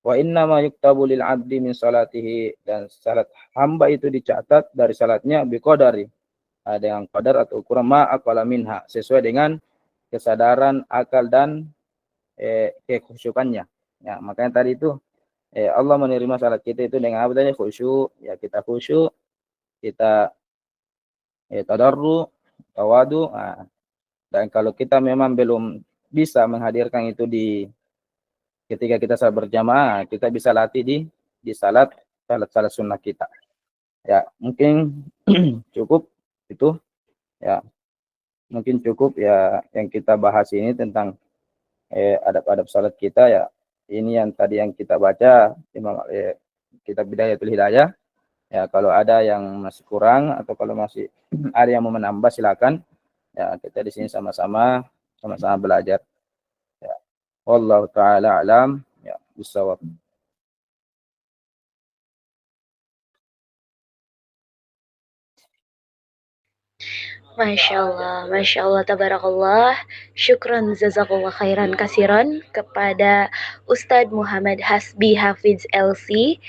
Wa inna ma yuktabu lil abdi min salatihi, dan salat hamba itu dicatat dari salatnya biqadari, dengan qadar atau ukuran ma aqala minha, sesuai dengan kesadaran, akal dan kekhusyukannya. Ya, makanya tadi itu Allah menerima salat kita itu dengan apa tadi? Khusyuk, ya kita khusyuk, kita tadarru, tawadu. Dan kalau kita memang belum bisa menghadirkan itu ketika kita salat berjamaah, kita bisa latih di salat sunnah kita. Ya, mungkin cukup itu ya. Mungkin cukup ya yang kita bahas ini tentang adab-adab salat kita ya. Ini yang tadi yang kita baca kitab Bidayatul Hidayah. Ya, kalau ada yang masih kurang atau kalau masih ada yang mau menambah silakan. Ya, kita di sini sama-sama belajar. Ya. Wallahu taala alam ya bisawab. Masya Allah, tabarakallah. Syukran jazakallah khairan kasiran kepada Ustadz Muhammad Hasbi Hafiz LC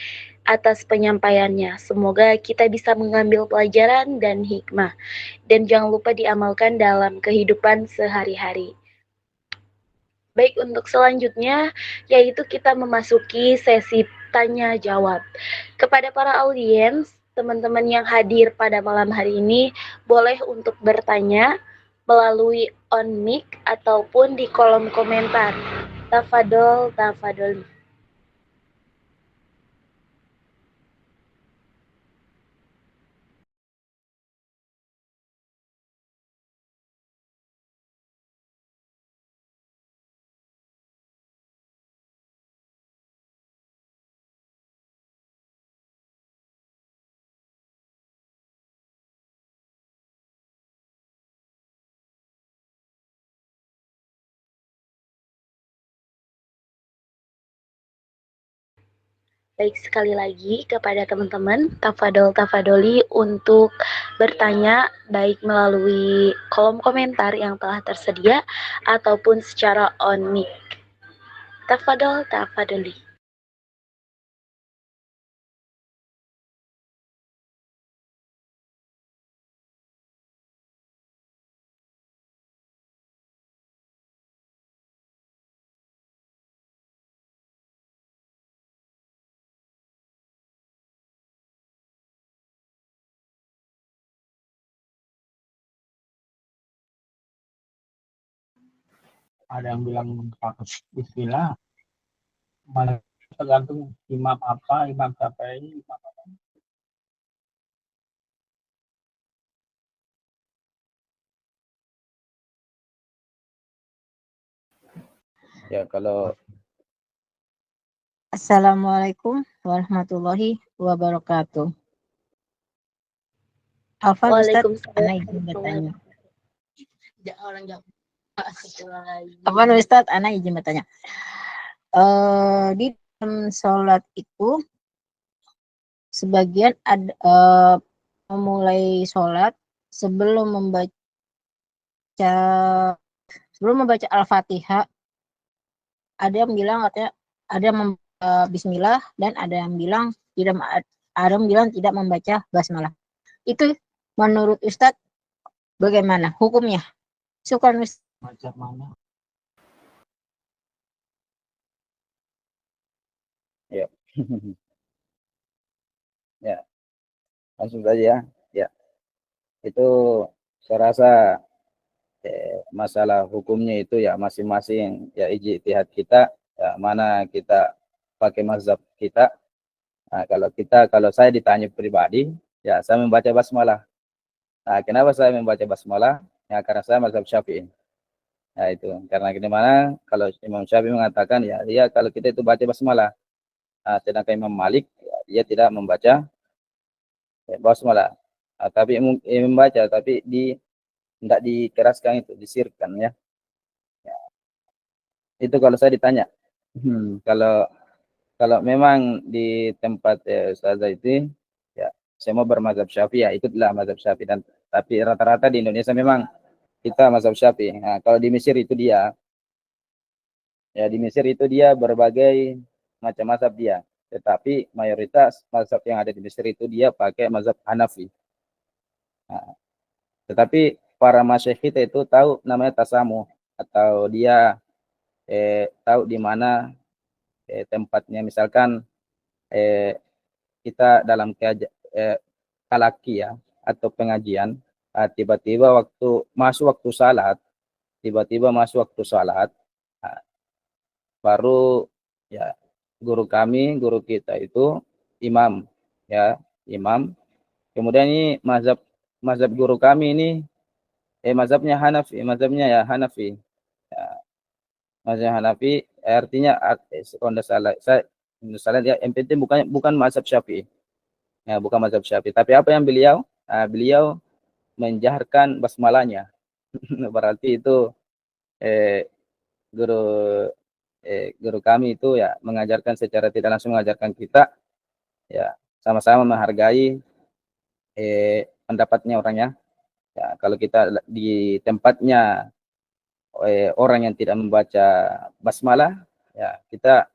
atas penyampaiannya. Semoga kita bisa mengambil pelajaran dan hikmah. Dan jangan lupa diamalkan dalam kehidupan sehari-hari. Baik, untuk selanjutnya yaitu kita memasuki sesi tanya jawab. Kepada para audiens, teman-teman yang hadir pada malam hari ini boleh untuk bertanya melalui on mic ataupun di kolom komentar. Tafadol. Baik, sekali lagi kepada teman-teman, tafadoli untuk bertanya baik melalui kolom komentar yang telah tersedia ataupun secara on mic. Tafadoli. Ada yang bilang pakai bismillah, tergantung imam siapa ini, imam apa. Ya, kalau Assalamualaikum warahmatullahi wabarakatuh. Alfa Ustaz, Ana izin bertanya. Apa Ustaz, Ana izin bertanya. Di dalam sholat itu sebagian ada memulai sholat sebelum membaca Al-Fatihah, ada yang bilang katanya ada yang Bismillah dan ada yang bilang tidak membaca basmalah. Itu menurut Ustadz Bagaimana hukumnya? Syukran Ustaz. Macam mana? Ya. Ya, langsung saja ya. Ya, itu saya rasa masalah hukumnya itu ya masing-masing ya ijtihad kita, ya mana kita pakai mazhab kita. Nah, kalau saya ditanya pribadi, ya saya membaca basmalah. Nah, kenapa saya membaca basmalah? Ya karena saya mazhab Syafi'i. Nah, itu karena gimana kalau Imam Syafi'i mengatakan ya dia kalau kita itu baca basmalah. Nah, sedangkan Imam Malik ya, dia tidak membaca basmalah. Nah, tapi membaca tapi tidak dikeraskan itu, disirkan ya. Ya, itu kalau saya ditanya. Kalau memang di tempat Ustazah itu ya semua bermazhab Syafi'i, ya ikutlah mazhab Syafi'i, dan tapi rata-rata di Indonesia memang kita mazhab Syafi'i. Nah, kalau di Mesir itu dia berbagai macam mazhab dia. Tetapi mayoritas mazhab yang ada di Mesir itu dia pakai mazhab Hanafi. Nah, tetapi para masyayikh kita itu tahu namanya tasamu, atau dia tahu di mana tempatnya. Misalkan kita dalam kalaki ya atau pengajian, tiba-tiba masuk waktu salat, baru ya guru kita itu imam, ya imam. Kemudian ini mazhab guru kami ini mazhabnya Hanafi, ya, mazhab Hanafi artinya salah ya, yang penting bukan mazhab Syafi'i. Ya, bukan mazhab Syafi'i. Tapi apa yang beliau menjaharkan basmalahnya. Berarti itu guru guru kami itu ya mengajarkan secara tidak langsung, mengajarkan kita ya sama-sama menghargai pendapatnya orangnya. Ya, kalau kita di tempatnya orang yang tidak membaca basmalah, ya kita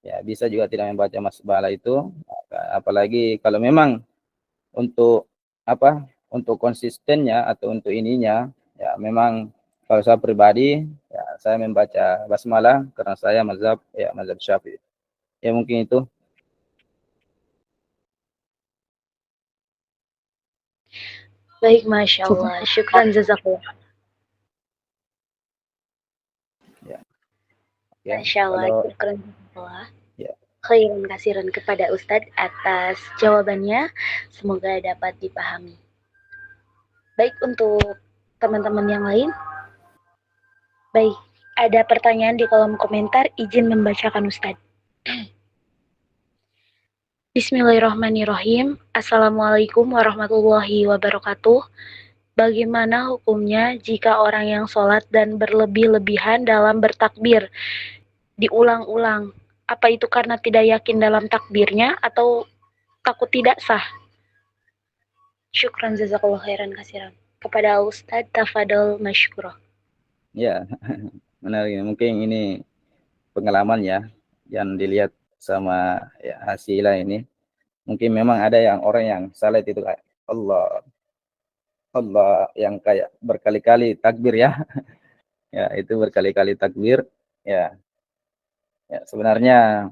ya bisa juga tidak membaca basmalah itu. Apalagi kalau memang untuk untuk konsistennya atau untuk ininya, ya memang kalau saya pribadi ya saya membaca basmalah karena saya mazhab Syafi'i. Ya mungkin itu. Baik, Masya Allah. Syukran jazakallah. Ya. Masya Allah, syukran jazakallah. Ya. Khairan kasiran kepada Ustadz atas jawabannya. Semoga dapat dipahami. Baik, untuk teman-teman yang lain. Baik, ada pertanyaan di kolom komentar. Izin membacakan Ustadz. Bismillahirrahmanirrahim. Assalamualaikum warahmatullahi wabarakatuh. Bagaimana hukumnya jika orang yang sholat dan berlebih-lebihan dalam bertakbir diulang-ulang? Apa itu karena tidak yakin dalam takbirnya atau takut tidak sah? Syukran jazakallah khairan kasiran. Kepada Ustadz Tafadol Masykurah. Ya, menarik. Mungkin ini pengalaman ya yang dilihat sama ya Hasila ini. Mungkin memang ada orang yang salat itu kayak Allah yang kayak berkali-kali takbir ya. Ya, itu berkali-kali takbir ya. Ya, sebenarnya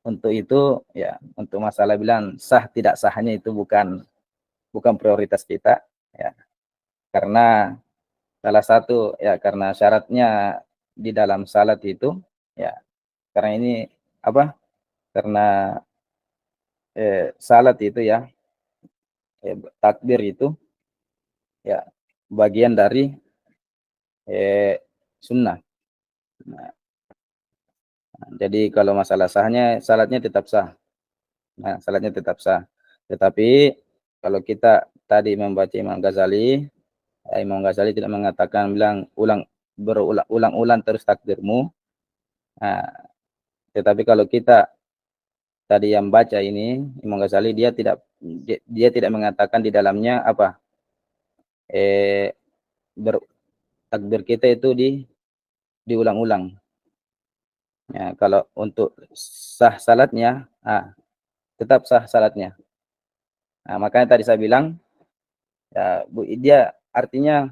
untuk itu ya, untuk masalah bilang sah tidak sahnya itu bukan prioritas kita ya. Karena salah satu ya karena syaratnya di dalam salat itu ya, karena ini karena salat itu ya takbir itu ya bagian dari sunnah. Nah, jadi kalau masalah sahnya, salatnya tetap sah. Nah, salatnya tetap sah. Tetapi kalau kita tadi membaca Imam Ghazali tidak mengatakan berulang-ulang terus takbirmu. Nah, tetapi kalau kita tadi yang baca ini Imam Ghazali dia tidak mengatakan di dalamnya takbir kita itu diulang-ulang. Ya, kalau untuk sah salatnya, tetap sah salatnya. Nah, makanya tadi saya bilang ya dia artinya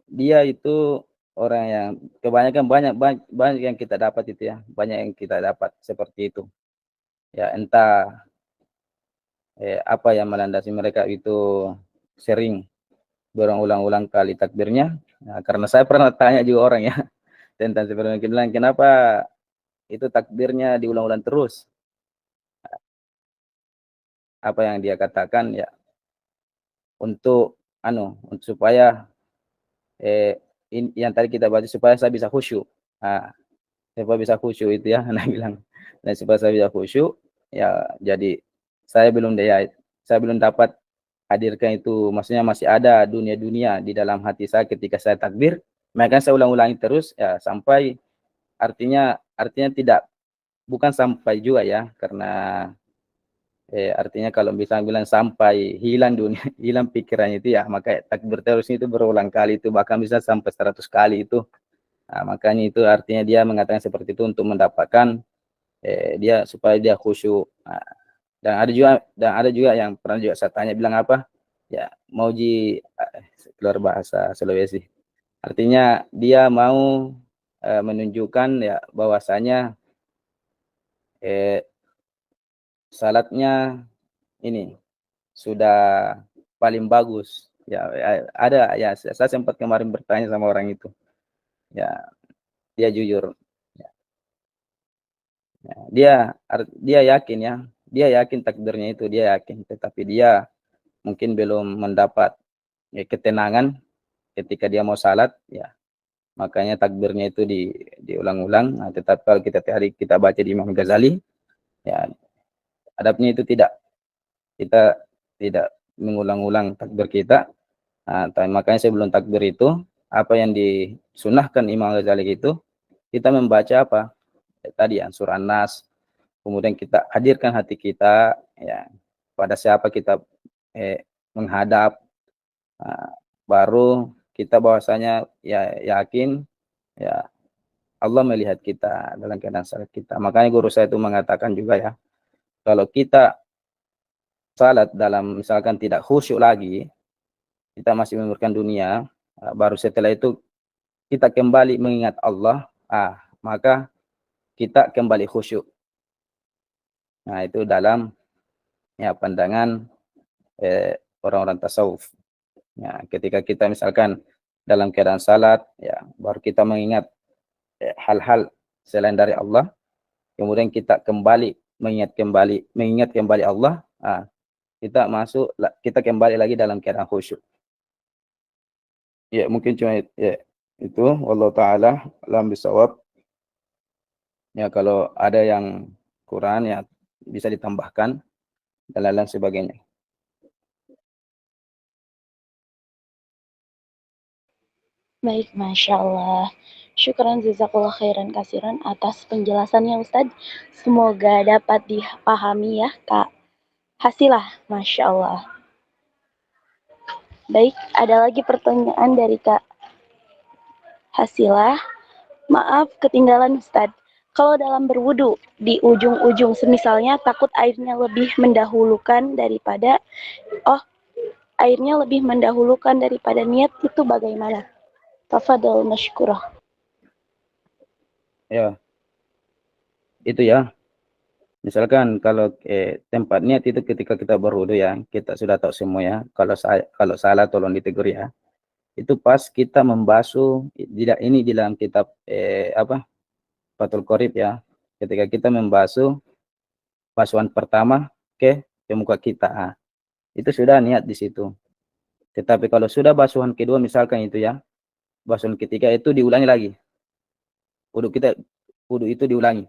dia itu orang yang kebanyakan banyak yang kita dapat itu ya, banyak yang kita dapat seperti itu. Ya entah apa yang melandasi mereka itu sering berulang-ulang kali takbirnya. Nah, karena saya pernah tanya juga orang ya tentang seperti itu, bilang kenapa itu takbirnya diulang-ulang terus. Apa yang dia katakan ya untuk supaya yang tadi kita baca supaya saya bisa khusyuk. Nah, supaya bisa khusyuk itu ya, Anda bilang. Dan supaya saya bisa khusyuk, ya jadi saya belum dapat hadirkan itu, maksudnya masih ada dunia-dunia di dalam hati saya ketika saya takbir, maka saya ulang-ulangi terus ya sampai artinya tidak, bukan sampai juga ya, karena artinya kalau bisa bilang sampai hilang dunia, hilang pikirannya itu ya, maka takbir terus itu berulang kali itu, bahkan bisa sampai 100 kali itu. Nah, makanya itu artinya dia mengatakan seperti itu untuk mendapatkan dia supaya dia khusyuk. Nah, dan ada juga yang pernah juga saya tanya bilang apa? Ya, mau keluar bahasa Sulawesi. Artinya dia mau menunjukkan ya bahwasanya salatnya ini sudah paling bagus. Ya, ada ya, saya sempat kemarin bertanya sama orang itu. Ya, dia jujur. Ya, dia yakin ya, dia yakin takdirnya itu, dia yakin, tetapi dia mungkin belum mendapat ketenangan ketika dia mau salat, ya makanya takbirnya itu diulang-ulang. Nah, tetapi kalau kita baca di Imam Ghazali, ya adabnya itu kita tidak mengulang-ulang takbir kita. Nah, makanya sebelum takbir itu, apa yang disunahkan Imam Ghazali itu, kita membaca apa? Tadi surah An-Nas, kemudian kita hadirkan hati kita ya pada siapa kita menghadap. Nah, baru kita bahwasanya ya yakin ya Allah melihat kita dalam keadaan salat kita. Makanya guru saya itu mengatakan juga ya, kalau kita salat dalam misalkan tidak khusyuk lagi, kita masih memikirkan dunia, baru setelah itu kita kembali mengingat Allah, maka kita kembali khusyuk. Nah, itu dalam ya pandangan orang-orang tasawuf. Ya, ketika kita misalkan dalam keadaan salat, ya baru kita mengingat hal-hal selain dari Allah, kemudian kita mengingat kembali Allah, kita kembali lagi dalam keadaan khusyuk. Ya, mungkin cuma ya, itu wallahu taala alam bisawab. Ya, kalau ada yang kurang ya bisa ditambahkan dan lain-lain sebagainya. Baik, Masya Allah. Syukran jazakallah khairan kasiran atas penjelasannya Ustadz. Semoga dapat dipahami ya Kak Hasilah, Masya Allah. Baik, ada lagi pertanyaan dari Kak Hasilah. Maaf ketinggalan Ustadz. Kalau dalam berwudu, di ujung-ujung semisalnya takut airnya lebih mendahulukan daripada niat, itu bagaimana? Tafadhol mashkurah. Ya, itu ya. Misalkan kalau tempat niat itu ketika kita berwudu ya, kita sudah tahu semua ya. Kalau salah tolong ditegur ya. Itu pas kita membasuh ini di dalam kitab Fathul Qorib ya. Ketika kita membasuh basuhan pertama ke muka kita, itu sudah niat di situ. Tetapi kalau sudah basuhan kedua misalkan itu ya, basuhan ketiga itu diulangi lagi. Wudu itu diulangi.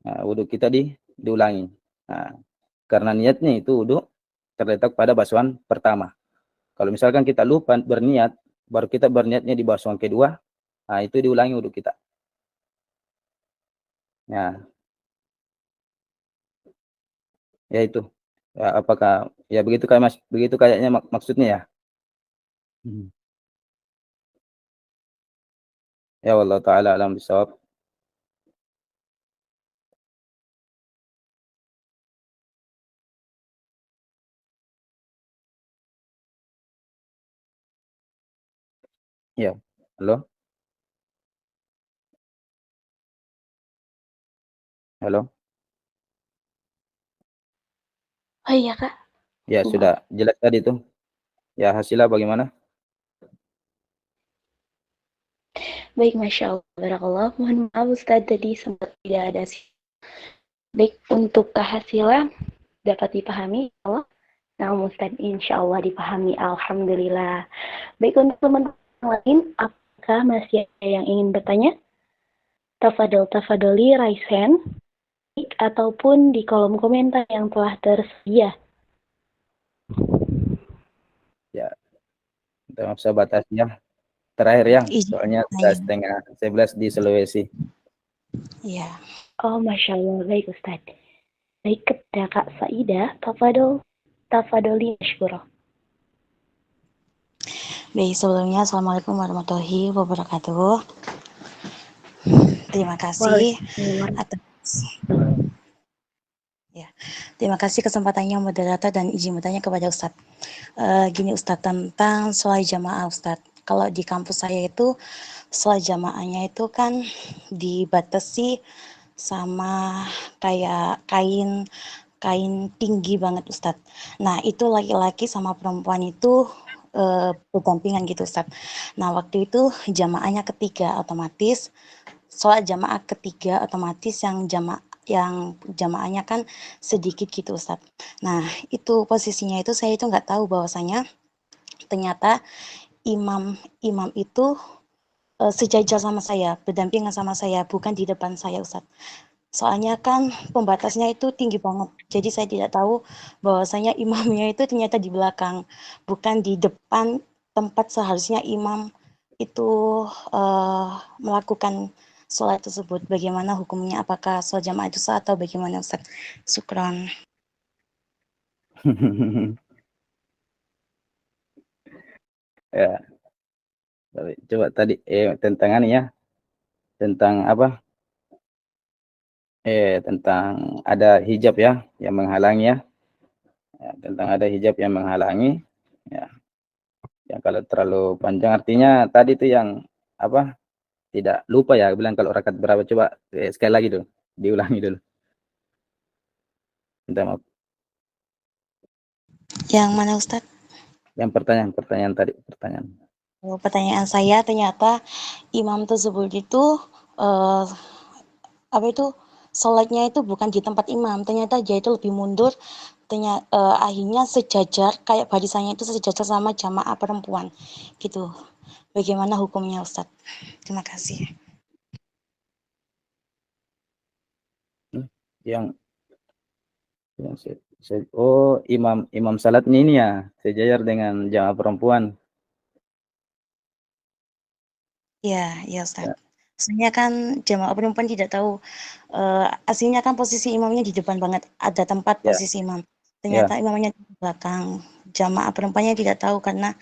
Nah, wudu kita diulangi. Nah, karena niatnya itu wudu terletak pada basuhan pertama. Kalau misalkan kita lupa berniat, baru kita berniatnya di basuhan kedua, nah itu diulangi wudu kita. Ya itu. Ya, apakah ya begitu kayaknya maksudnya ya? Ya Allah taala alam bisawab. Ya, halo, halo. Oh iya Kak, Ya, maaf. sudah jelas tadi tuh. Ya, hasilnya bagaimana? Baik, Masya Allah, Barakallah. Mohon maaf Ustadz tadi sempat tidak ada sih. Baik, untuk kehasilan dapat dipahami, Allah. Nah, Ustadz insya Allah dipahami, Alhamdulillah. Baik, untuk teman-teman yang lain, apakah masih ada yang ingin bertanya? Tafadoli, raise hand, ataupun di kolom komentar yang telah tersedia. Ya, minta maaf saya batasnya. Terakhir ya, Izin soalnya sudah bertanya. setengah 11 di Sulawesi. Iya. Oh, Masya Allah, baik Ustadz. Baik, kepada Kak Saida, tafadoli, syukur. Baik, sebelumnya Assalamualaikum warahmatullahi wabarakatuh. Terima kasih atas terima kasih kesempatannya moderator dan izin bertanya kepada Ustadz. Gini Ustadz, tentang sholat jamaah Ustadz. Kalau di kampus saya itu sholat jamaahnya itu kan dibatasi sama kayak kain tinggi banget Ustadz. Nah itu laki-laki sama perempuan itu berdampingan gitu Ustadz. Nah waktu itu jamaahnya ketiga, otomatis sholat jamaah ketiga otomatis yang jamaahnya kan sedikit gitu Ustadz. Nah itu posisinya itu saya itu nggak tahu bahwasanya ternyata imam itu sejajar sama saya, berdampingan sama saya, bukan di depan saya Ustadz. Soalnya kan pembatasnya itu tinggi banget. Jadi saya tidak tahu bahwasanya imamnya itu ternyata di belakang, bukan di depan tempat seharusnya imam itu melakukan sholat tersebut. Bagaimana hukumnya? Apakah sholat jamaah itu sah atau bagaimana Ustaz? Syukran. Ya, coba tadi tentang ya, tentang apa? Tentang ada hijab ya yang menghalangi ya. Ya, tentang ada hijab yang menghalangi. Ya, yang kalau terlalu panjang artinya tadi itu yang apa? Tidak lupa ya, bilang kalau rakaat berapa, coba sekali lagi dulu, diulangi dulu. Minta maaf. Yang mana Ustaz? Yang pertanyaan tadi, pertanyaan. Pertanyaan saya ternyata imam tersebut itu apa itu sholatnya itu bukan di tempat imam, ternyata dia itu lebih mundur, ternyata akhirnya sejajar kayak barisannya itu sejajar sama jamaah perempuan gitu. Bagaimana hukumnya Ustadz? Terima kasih. Yang oh, imam salat ini ya sejajar dengan jamaah perempuan. Ya, ya Ya, Ustadz. Soalnya kan jamaah perempuan tidak tahu, aslinya kan posisi imamnya di depan banget, ada tempat ya, posisi imam. ya, Ternyata imamnya di belakang. Jamaah perempuannya tidak tahu karena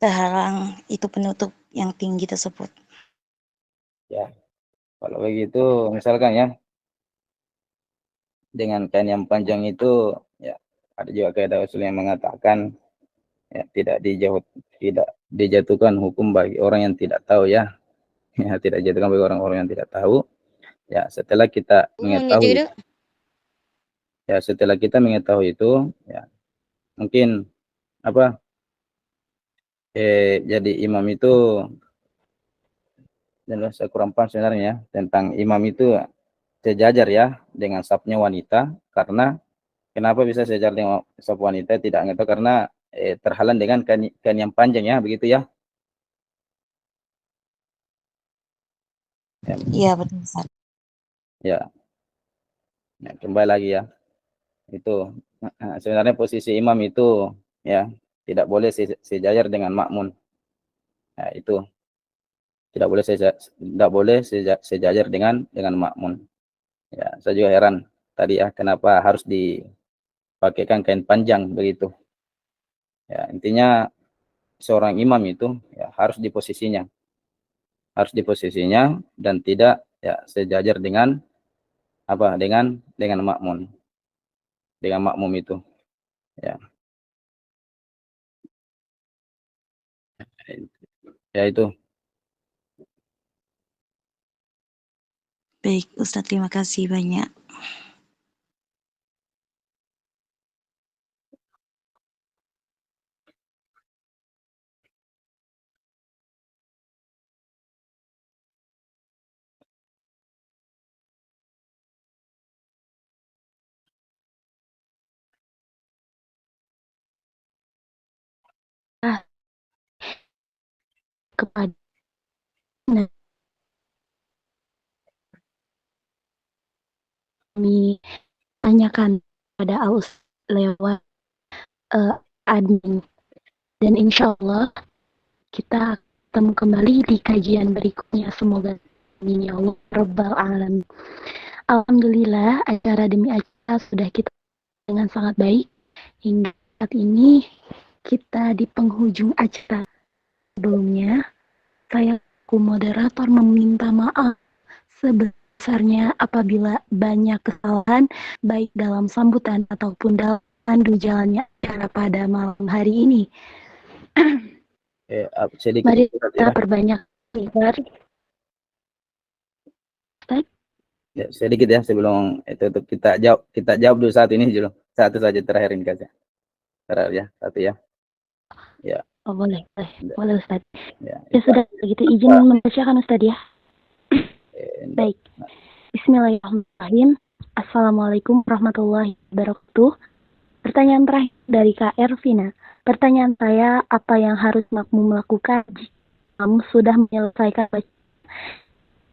terhalang itu penutup yang tinggi tersebut. ya. Kalau begitu misalkan ya dengan kain yang panjang itu ya ada juga kaidah usul yang mengatakan ya tidak dijatuhkan hukum bagi orang yang tidak tahu ya. Ya, tidak dijatuhkan bagi orang-orang yang tidak tahu. Ya, setelah kita mengetahui itu ya mungkin apa jadi imam itu, dan saya kurang paham sebenarnya ya, tentang imam itu sejajar ya dengan safnya wanita, karena kenapa bisa sejajar dengan saf wanita tidak ngerti karena terhalang dengan kain yang panjang ya, begitu ya. Ya, Iya betul Ustadz. ya. Nah, kembali lagi ya. Itu sebenarnya posisi imam itu ya tidak boleh sejajar dengan makmun. Ya, itu tidak boleh sejajar dengan makmun. Ya, saya juga heran tadi ya kenapa harus dipakaikan kain panjang begitu. Ya, intinya seorang imam itu ya harus di posisinya dan tidak ya sejajar dengan apa dengan makmum itu ya. Ya itu. Baik, Ustadz, terima kasih banyak. Kepada kami tanyakan pada Aus lewat admin, dan insya Allah kita ketemu kembali di kajian berikutnya. Semoga amin ya Allah Rabbal Alamin. Alhamdulillah, acara demi acara sudah kita dengan sangat baik. Hingga saat ini kita di penghujung acara. Sebelumnya, saya moderator meminta maaf sebesarnya apabila banyak kesalahan baik dalam sambutan ataupun dalam pandu jalannya acara pada malam hari ini. Sedikit. Mari kita perbanyak istighfar. Ya, sedikit ya sebelum itu kita jawab dulu saat ini dulu. Satu saja terakhir ini saja. Terakhir ya, satu ya. Ya. Oh, boleh Ustaz. Ya sudah begitu, izin membacakan Ustaz ya. Baik. Bismillahirrahmanirrahim. Assalamualaikum warahmatullahi wabarakatuh. Pertanyaan terakhir dari KR Vina. Pertanyaan saya, apa yang harus makmum lakukan jika kamu sudah menyelesaikan bacaan?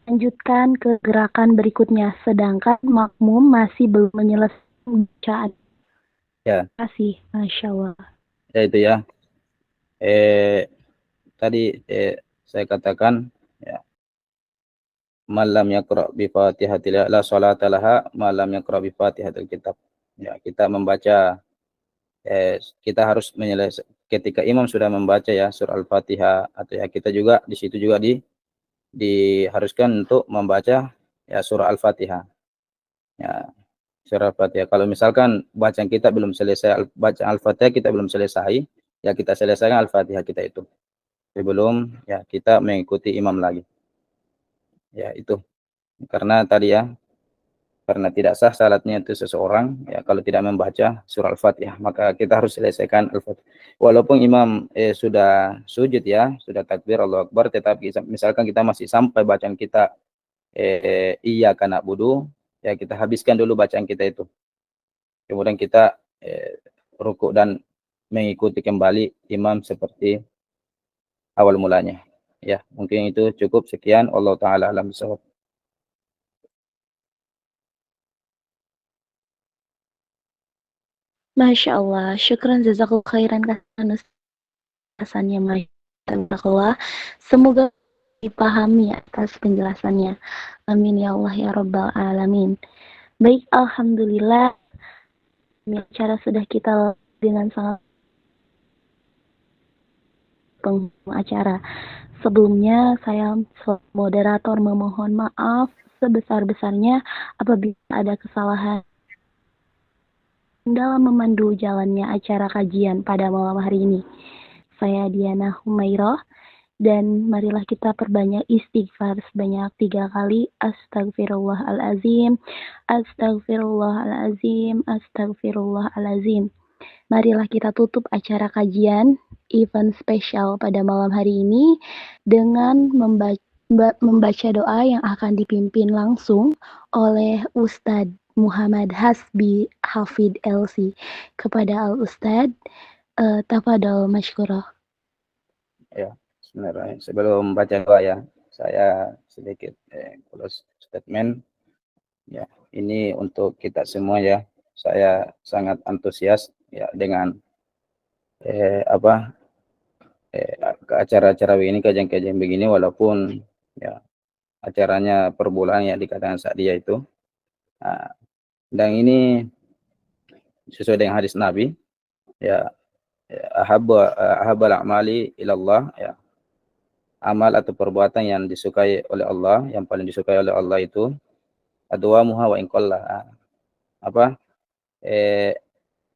Lanjutkan ke gerakan berikutnya, sedangkan makmum masih belum menyelesaikan bacaan. Ya. Terima kasih, Masya Allah. Ya itu ya. Tadi saya katakan ya, malam yaqra bi Fatihatil la salata laha malam yaqra bi Fatihatil kitab. Ya, kita membaca kita harus menyelesaikan ketika imam sudah membaca ya surah Al-Fatihah, atau ya kita juga di situ juga diharuskan untuk membaca ya surah Al-Fatihah. Ya, surah Al-Fatihah. Kalau misalkan bacaan kita belum selesai, bacaan Al-Fatihah kita belum selesai, ya kita selesaikan Al-Fatihah kita itu sebelum ya kita mengikuti imam lagi. Ya itu. Karena tadi ya, karena tidak sah salatnya itu seseorang ya kalau tidak membaca surah Al-Fatihah, maka kita harus selesaikan Al-Fatihah. Walaupun imam sudah sujud ya, sudah takbir Allahu Akbar, tetapi misalkan kita masih sampai bacaan kita iyyaka na'budu, ya kita habiskan dulu bacaan kita itu. Kemudian kita rukuk dan mengikuti kembali imam seperti awal mulanya. Ya, mungkin itu cukup. Sekian, Allah taala alam bisawab. Masya Allah, syukran jazakallahu khairan penjelasannya, Masya. Semoga dipahami atas penjelasannya. Amin ya Allah ya Rabbal Alamin. Baik, alhamdulillah acara sudah kita dengan sangat pengacara. Sebelumnya saya moderator memohon maaf sebesar-besarnya apabila ada kesalahan dalam memandu jalannya acara kajian pada malam hari ini. Saya Diana Humairah, dan marilah kita perbanyak istighfar sebanyak 3 kali. Astagfirullahalazim, astagfirullahalazim, astagfirullahalazim. Marilah kita tutup acara kajian event spesial pada malam hari ini dengan membaca doa yang akan dipimpin langsung oleh Ustadz Muhammad Hasbi Hafid LC. Kepada Al-Ustadz, tafadhol masykurah. Ya, sebenarnya sebelum baca doa ya, saya sedikit close statement. Ya, ini untuk kita semua ya. Saya sangat antusias ya dengan ke acara-acara begini, kajian-kajian begini, walaupun ya acaranya per bulan ya dikatakan saat dia itu. Nah, dan ini sesuai dengan hadis Nabi ya, ahabbal a'mali ilallah ya, amal atau perbuatan yang disukai oleh Allah, yang paling disukai oleh Allah itu adwamuha wa in qalla,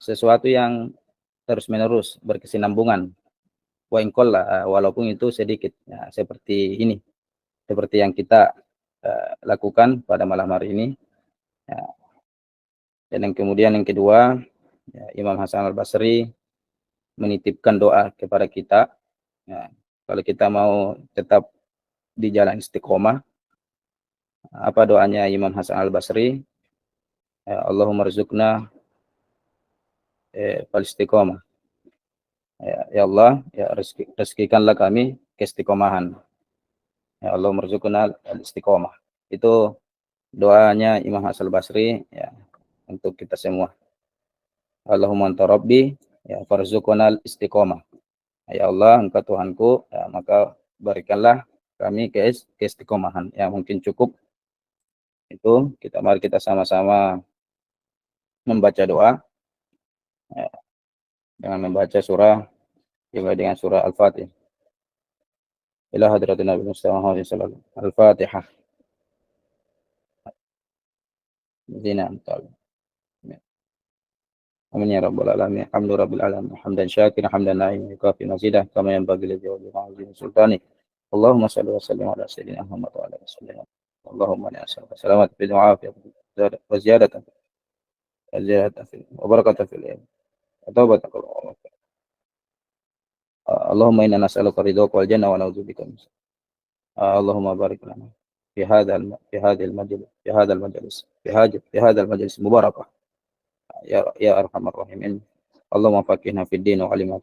sesuatu yang terus menerus berkesinambungan wa in qalla, walaupun itu sedikit. Ya, seperti ini, seperti yang kita lakukan pada malam hari ini. Ya. Dan yang kemudian yang kedua, ya, Imam Hasan Al-Basri menitipkan doa kepada kita. Ya, kalau kita mau tetap di jalan istiqomah, apa doanya Imam Hasan Al-Basri? Ya, Allahumma rzuqna fal istiqomah. Ya Allah, ya rezekikanlah kami keistiqomahan. Ya Allah merzuqna al-istiqomah. Itu doanya Imam Hasan Al-Basri ya untuk kita semua. Allahumma anta rabbi ya farzuqna al-istiqomah. Ya Allah, engkau Tuhanku, ya, maka berikanlah kami keistiqomahan. Ya mungkin cukup itu. Mari kita sama-sama membaca doa. Ya, dengan membaca surah juga dengan surah Al-Fatihah. Ila hadratin Nabi Muhammad sallallahu alaihi wasallam. Al-Fatihah. Zina antal. Amin ya rabbal alamin. Hamdu rabbil alamin. Hamdan syakiran hamdan na'iman yukafi mazidah kama yanbaghi li jawabin sultani. Allahumma salli wa sallim ala sayyidina Muhammad wa ala alihi wasallam. Allahumma inni as'aluka salamatan fil afiyah wa ziyadatan wa barakatan fil ilm. Tawbatan qul. Allahumma inna nas'aluka ridhaka wal jannah wa na'udzubika min Allahumma barik lana fi hadha al-majlis mubarakah ya arhamar rahimin. Allahumma faqihna fid din wa 'allimna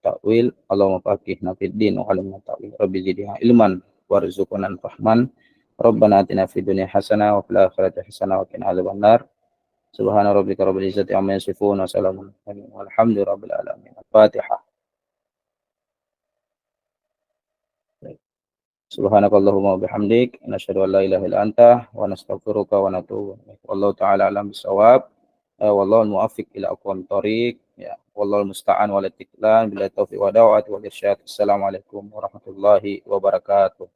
ta'wil. Allahumma faqihna fid din wa 'allimna ta'wil. Rabbi zidna ilman warzuqna fahman. Rabbana atina fid dunya hasanah wa fil akhirati hasanah wa qina adzabannar. Subhana rabbika rabbil izzati amma yasifun wa salamun alhamdulillahi rabbil alamin. Al-Fatihah. Subhanakallahumma wa bihamdik nasyhadu an la ilaha illa anta wa nastaghfiruka wa natubu ilaik. Wallahu ta'ala alam bisawab. Wallahu al-muwaffiq ila aqwamit thoriq. Ya, wallahu al-musta'an wal istiqlal bila taufiq wa da'wat wal irsyad. Assalamualaikum warahmatullahi wabarakatuh.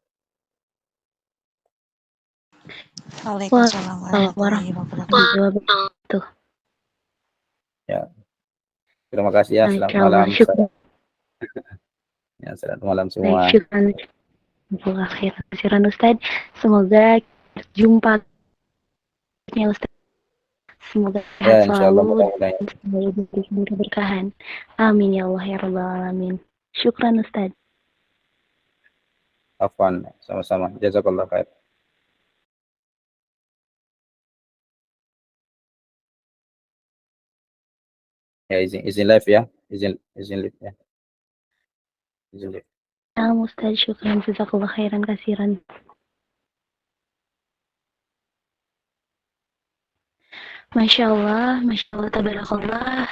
Waalaikumsalam warahmatullahi wabarakatuh. Ya. Terima kasih ya. Selamat malam. Ya, selamat malam semua. Khairan Ustaz. Semoga jumpa ya Ustaz. Semoga Ya, sehat insyaallah selalu semoga diberikan keberkahan. Amin ya Allah ya rabbal alamin. Syukran Ustaz. Afwan, sama-sama. Jazakallah khair. Ya, izin live ya. Izin live ya. Izin live. Ya Ustaz, syukran jazakallah khairan kasiran. Masya Allah, tabarakallah.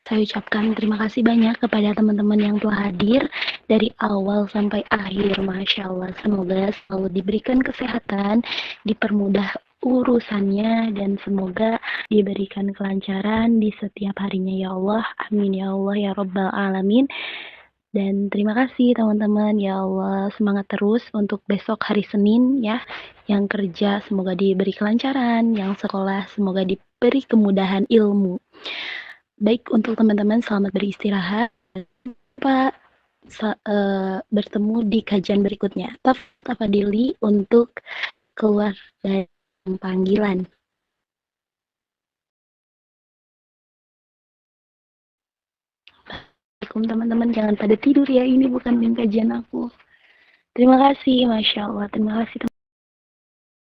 Saya ucapkan terima kasih banyak kepada teman-teman yang telah hadir dari awal sampai akhir. Masya Allah, semoga selalu diberikan kesehatan, dipermudah urusannya, dan semoga diberikan kelancaran di setiap harinya ya Allah. Amin ya Allah ya Rabbal Alamin. Dan terima kasih teman-teman, ya Allah, semangat terus untuk besok hari Senin ya. Yang kerja semoga diberi kelancaran, yang sekolah semoga diberi kemudahan ilmu. Baik, untuk teman-teman selamat beristirahat. Pak, bertemu di kajian berikutnya. Tafadhili untuk keluar dari panggilan. Teman-teman jangan pada tidur ya, ini bukan kajian aku. Terima kasih, Masya Allah. Terima kasih.